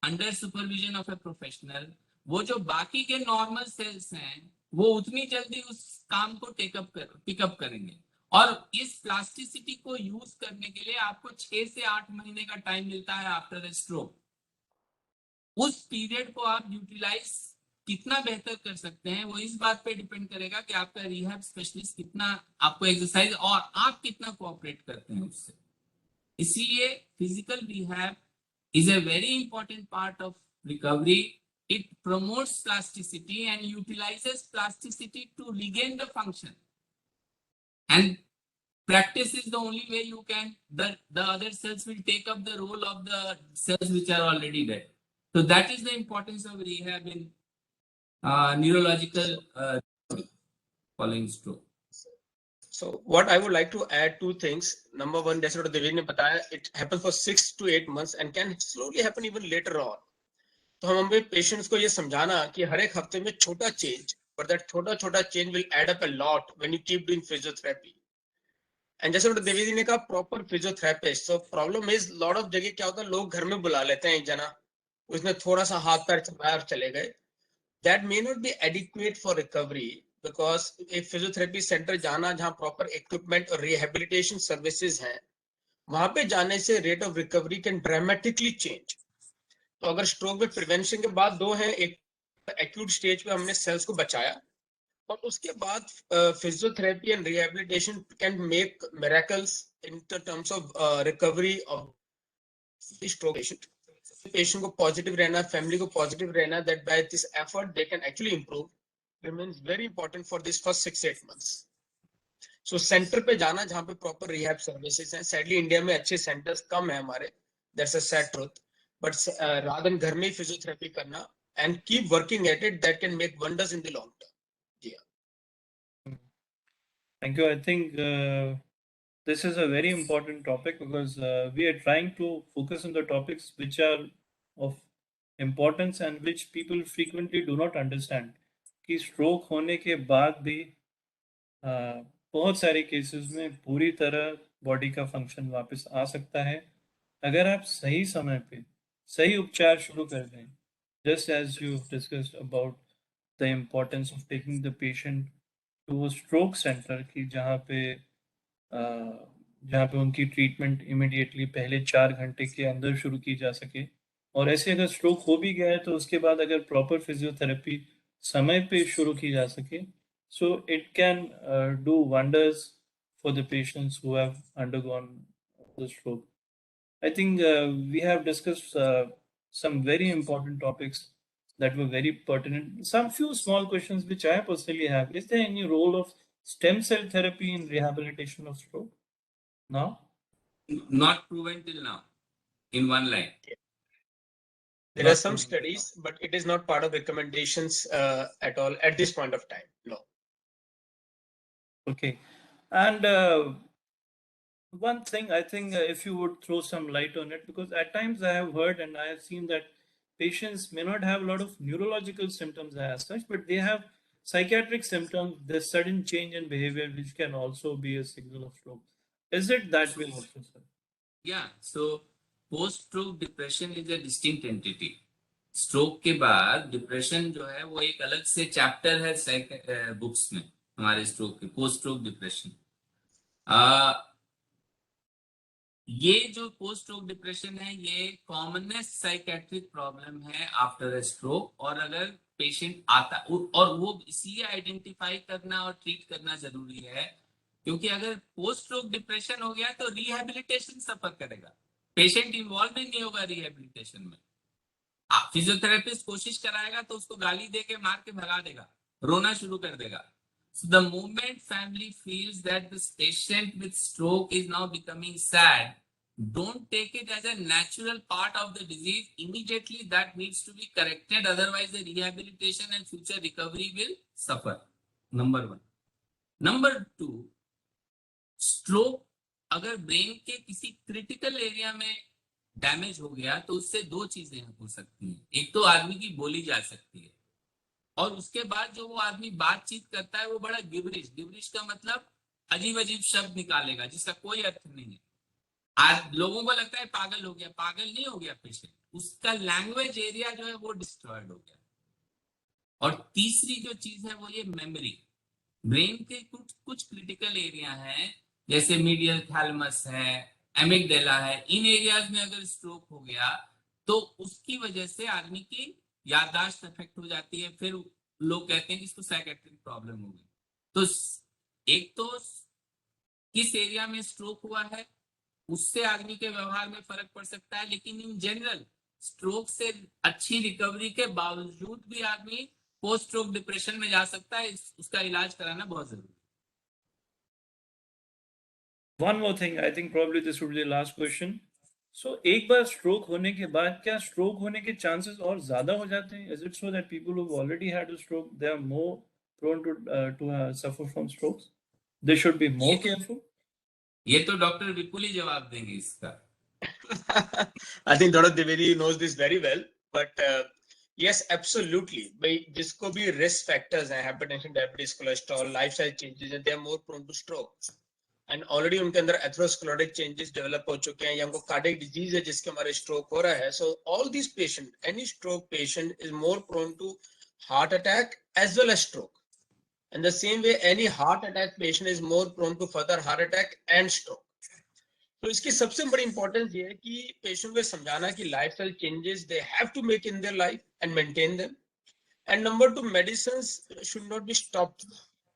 under supervision of a professional, वो जो बाकी के नॉर्मल सेल्स हैं वो उतनी जल्दी उस काम को पिकअप करेंगे. और इस प्लास्टिसिटी को यूज करने के लिए आपको 6 से 8 महीने का टाइम मिलता है आफ्टर ए स्ट्रोक. उस पीरियड को आप यूटिलाइज कितना बेहतर कर सकते हैं, वो इस बात पे डिपेंड करेगा कि आपका रिहैब स्पेशलिस्ट कितना आपको एक्सरसाइज और आप कितना कोऑपरेट करते हैं उससे. इसीलिए physical rehab is a very important part of recovery. It promotes plasticity and utilizes plasticity to regain the function. And practice is the only way you can, the other cells will take up the role of the cells which are already dead. So that is the importance of rehab in neurological following stroke. so. What I would like to add 2 things. Number one, जैसे doctor Devendra ने बताया, it happens for 6 to 8 months and can slowly happen even later on. तो हम अपने patients को ये समझाना कि हर एक हफ्ते में छोटा चेंज, but that छोटा change will add up a lot when you keep doing physiotherapy. And जैसे डॉक्टर देवेंद्र ने कहा, proper physiotherapist. So problem is lot of जगह क्या होता है, लोग घर में बुला लेते हैं एक जना, उसने थोड़ा सा हाथ पैर चलाया और चले गए. That may not be adequate for recovery, because एक फिजियोथेरेपी सेंटर जाना जहां प्रॉपर इक्विपमेंट और रिहेबिलिटेशन सर्विसेज हैं, वहां पे जाने से rate of recovery can dramatically change. तो अगर स्ट्रोक में प्रिवेंशन के बाद 2 हैं, एक एक्यूट स्टेज पे हमने सेल्स को बचाया, और उसके बाद physiotherapy and rehabilitation can make miracles in terms of recovery of stroke patient. Patient को पॉजिटिव रहना, फैमिली को पॉजिटिव रहना, that by this effort they can actually improve, remains very important for this first 6-8 months. So centre पे जाना जहां पे proper rehab services हैं. Sadly India में अच्छे सेंटर्स कम है हमारे, that's a sad truth, but rather than घर में ही फिजियोथेरेपी करना and keep working at it, that can make wonders in the long term. Thank you. I think this is a very important topic because we are trying to focus on the topics which are of importance and which people frequently do not understand. कि stroke होने के बाद भी बहुत सारे cases में पूरी तरह बॉडी का फंक्शन वापस आ सकता है अगर आप सही समय पे सही उपचार शुरू कर दें. Just as you discussed about the importance of taking the patient to a stroke center कि जहाँ पे उनकी ट्रीटमेंट इमिडिएटली पहले 4 घंटे के अंदर शुरू की जा सके. और ऐसे अगर स्ट्रोक हो भी गया है तो उसके बाद अगर प्रॉपर फिजियोथेरेपी समय पे शुरू की जा सके, so it can do wonders for the patients who have undergone the stroke. I think we have discussed some very important topics that were very pertinent. Some few small questions which I personally have. Is there any role of stem cell therapy in rehabilitation of stroke? No? Not proven till now in one line. There Not are some proven. studies, but it is not part of recommendations at all at this point of time. No. Okay. And one thing I think if you would throw some light on it, because at times I have heard and I have seen that patients may not have a lot of neurological symptoms as such, but they have psychiatric symptoms, there's sudden change in behavior, which can also be a signal of stroke. Is it that way also, sir? Yeah, so post stroke depression is a distinct entity. Stroke के बाद depression जो है वो एक अलग से chapter है books में हमारे स्ट्रोक के पोस्ट स्ट्रोक डिप्रेशन. ये जो पोस्ट स्ट्रोक डिप्रेशन है ये कॉमनेस्ट साइकेट्रिक प्रॉब्लम है आफ्टर ए स्ट्रोक. और अगर पेशेंट आता और वो इसलिए आइडेंटिफाई करना और ट्रीट करना जरूरी है क्योंकि अगर पोस्ट स्ट्रोक डिप्रेशन हो गया तो रिहेबिलिटेशन सफर करेगा. पेशेंट इन्वॉल्व ही नहीं होगा रिहेबिलिटेशन में. फिजियोथेरेपिस्ट कोशिश कराएगा तो उसको गाली दे के मार के भगा देगा, रोना शुरू कर देगा. So the moment family feels that this patient with stroke is now becoming sad, don't take it as a natural part of the disease. Immediately that needs to be corrected. Otherwise the rehabilitation and future recovery will suffer. Number one. Number two, stroke अगर brain के किसी critical area में damage हो गया तो उससे दो चीजें हो सकती हैं. एक तो आदमी की बोली जा सकती है और उसके बाद जो वो आदमी बातचीत करता है वो बड़ा गिबरिश का मतलब अजीब अजीब शब्द निकालेगा जिसका कोई अर्थ नहीं है. आज लोगों को लगता है पागल हो गया. पागल नहीं हो गया पेशेंट, उसका लैंग्वेज एरिया जो है वो डिस्ट्रॉयड हो गया. और तीसरी जो चीज है वो ये मेमोरी. ब्रेन के कुछ क्रिटिकल एरिया हैं जैसे मीडियल थैलेमस है, एमिगडाला है. इन एरियाज में अगर स्ट्रोक हो गया तो उसकी वजह से आदमी की याददाश्त अफेक्ट हो जाती है. फिर लोग कहते हैं कि इसको साइकेट्रिक प्रॉब्लम हो गई. तो एक तो किस एरिया में स्ट्रोक हुआ है उससे आदमी के व्यवहार में फर्क पड़ सकता है. लेकिन इन जनरल स्ट्रोक से अच्छी रिकवरी के बावजूद भी आदमी पोस्ट स्ट्रोक डिप्रेशन में जा सकता है. उसका इलाज कराना बहुत जरूरी है. One more thing, I think probably this would be the last question. So एक बार स्ट्रोक होने के बाद क्या स्ट्रोक होने के चांसेस और ज्यादा हो जाते हैं? Is it so that people who've already had a stroke they are more prone to suffer from strokes? They should be more careful. ये तो डॉक्टर विपुल ही जवाब देंगे इसका. I think Dr. Dwivedi knows this very well, but yes, absolutely. भाई जिसको भी risk factors हैं, hypertension, diabetes, cholesterol, lifestyle changes, they are more prone to stroke. And already उनके अंदर atherosclerotic changes develop हो चुके हैं या उनको cardiac disease है जिसके हमारे stroke हो रहा है. So all these patients, any stroke patient is more prone to heart attack as well as stroke. And the same way, any heart attack patient is more prone to further heart attack and stroke. तो इसकी सबसे बड़ी importance ये है कि patient को समझाना कि lifestyle changes they have to make in their life and maintain them. And number 2, medicines should not be stopped.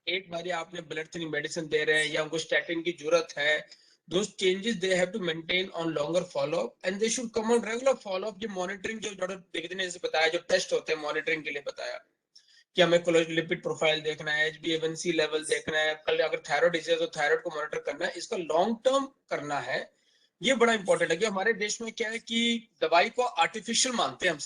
एक बार आपने ब्लड थिनिंग मेडिसिन दे रहे हैं या उनको स्टैटिन की जरूरत है, those changes they have to maintain on longer follow up and they should come on regular follow up. ये मॉनिटरिंग जो डॉक्टर द्विवेदी ने बताया, जो टेस्ट होते हैं मॉनिटरिंग के लिए बताया कि हमें लिपिड प्रोफाइल देखना है, HbA1c लेवल देखना है, कल अगर थायराइड डिजीज तो थायराइड को मॉनिटर करना है. इसका लॉन्ग टर्म करना है. ये बड़ा इंपॉर्टेंट है कि हमारे देश में क्या है कि दवाई को आर्टिफिशियल मानते हैं.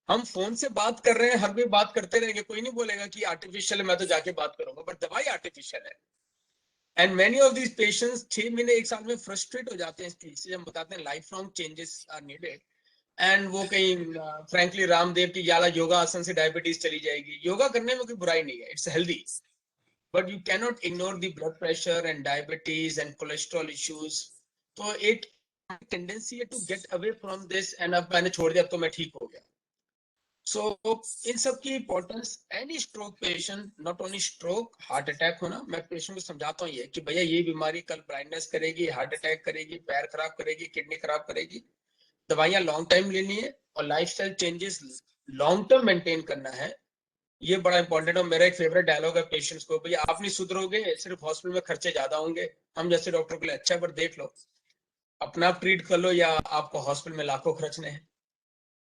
हम फोन से बात कर रहे हैं, हर कोई बात करते रहेंगे, कोई नहीं बोलेगा कि आर्टिफिशियल है मैं तो जाके बात करूंगा, बट दवाई आर्टिफिशियल है. And many of these patients 6 महीने 1 साल में फ्रस्ट्रेट हो जाते हैं इस चीज से. हम बताते हैं life long changes are needed. And वो कहीं फ्रैंकली रामदेव की याला योगा आसन से डायबिटीज चली जाएगी. योगा करने में कोई बुराई नहीं है, it's healthy, but you can not ignore the blood pressure and diabetes and cholesterol issues. तो एक टेंडेंसी है to get away from this and अब मैंने छोड़ दिया, अब तो मैं ठीक हो गया. सो इन सब की importance, any stroke patient, not only stroke, heart attack होना, मैं पेशेंट को समझाता हूँ ये कि भैया ये बीमारी कल ब्लाइंडनेस करेगी, हार्ट अटैक करेगी, पैर खराब करेगी, किडनी खराब करेगी. दवाइयां लॉन्ग टाइम लेनी है और lifestyle changes long term maintain करना है. ये बड़ा इंपॉर्टेंट है. मेरा एक फेवरेट डायलॉग है पेशेंट्स को, भैया आप नहीं सुधरोगे, सिर्फ हॉस्पिटल में खर्चे ज्यादा होंगे. हम जैसे डॉक्टर के लिए अच्छा है, पर देख लो अपना आप ट्रीट कर लो या आपको हॉस्पिटल में लाखों खर्चने हैं.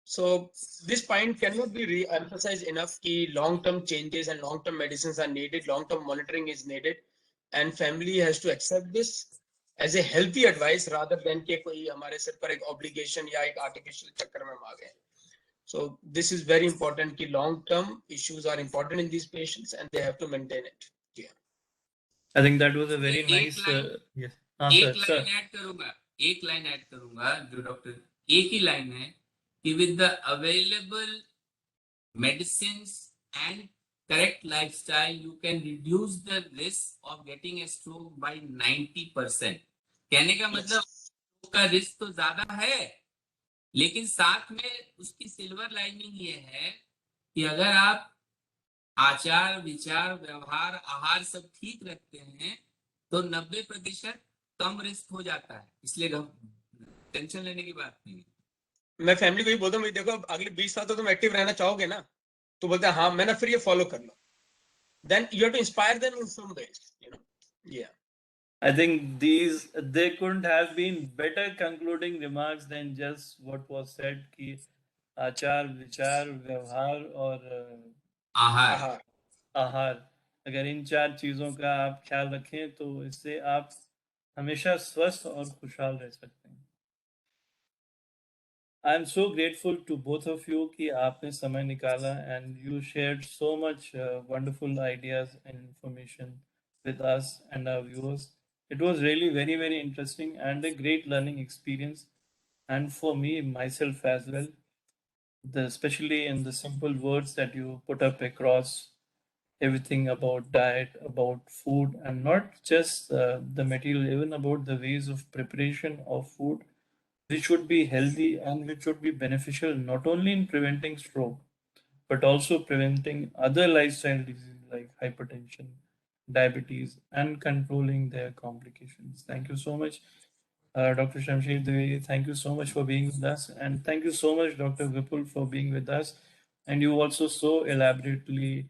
So this point cannot be re-emphasized enough कि long-term changes and long-term medicines are needed, long-term monitoring is needed, and family has to accept this as a healthy advice rather than कि कोई हमारे सिर पर एक obligation या एक artificial चक्कर में हम आ गए. So this is very important कि long-term issues are important in these patients and they have to maintain it. Yeah. I think that was a very एक nice. line- Yes. एक Sir. लाइन ऐड करूंगा जो doctor एक ही line है कि with the available medicines and correct lifestyle you can reduce the risk of getting a stroke by 90%. कहने का मतलब stroke का रिस्क तो ज्यादा है, लेकिन साथ में उसकी सिल्वर लाइनिंग ये है कि अगर आप आचार विचार व्यवहार आहार सब ठीक रखते हैं तो 90% कम रिस्क हो जाता है. इसलिए टेंशन लेने की बात नहीं है. मैं फैमिली को ही बोलता हूँ देखो अगले 20 साल तो तुम एक्टिव रहना चाहोगे ना, तो बोलते हैं हाँ मैं ना फिर ये फॉलो कर लो. Then you have to inspire them in some ways, you know. Yeah. I think they couldn't have been better concluding remarks than just what was said कि आचार विचार व्यवहार और आहार आहार अगर इन 4 चीजों का आप ख्याल रखें तो इससे आप हमेशा स्वस्थ और खुशहाल रह सकते हैं. I am so grateful to both of you कि आपने समय निकाला and you shared so much wonderful ideas and information with us and our viewers. It was really very, very interesting and a great learning experience, and for me myself as well. Especially in the simple words that you put up across everything about diet, about food, and not just the material, even about the ways of preparation of food which would be healthy and which would be beneficial not only in preventing stroke but also preventing other lifestyle diseases like hypertension, diabetes, and controlling their complications. Thank you so much, Dr. Shamsher Dwivedi. Thank you so much for being with us, and thank you so much, Dr. Vipul, for being with us. And you also so elaborately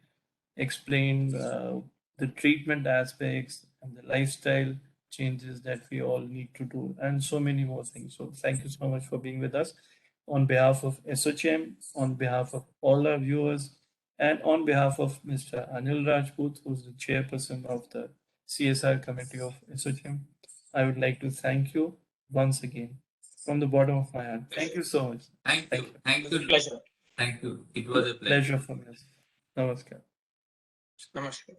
explained the treatment aspects and the lifestyle changes that we all need to do, and so many more things. So thank you so much for being with us. On behalf of SHM, on behalf of all our viewers, and on behalf of Mr. Anil Rajput, who's the chairperson of the CSR committee of SHM, I would like to thank you once again from the bottom of my heart. Thank you so much. Thank you. It was a pleasure. Thank you. It was a pleasure. Pleasure for me. Namaskar. Namaskar.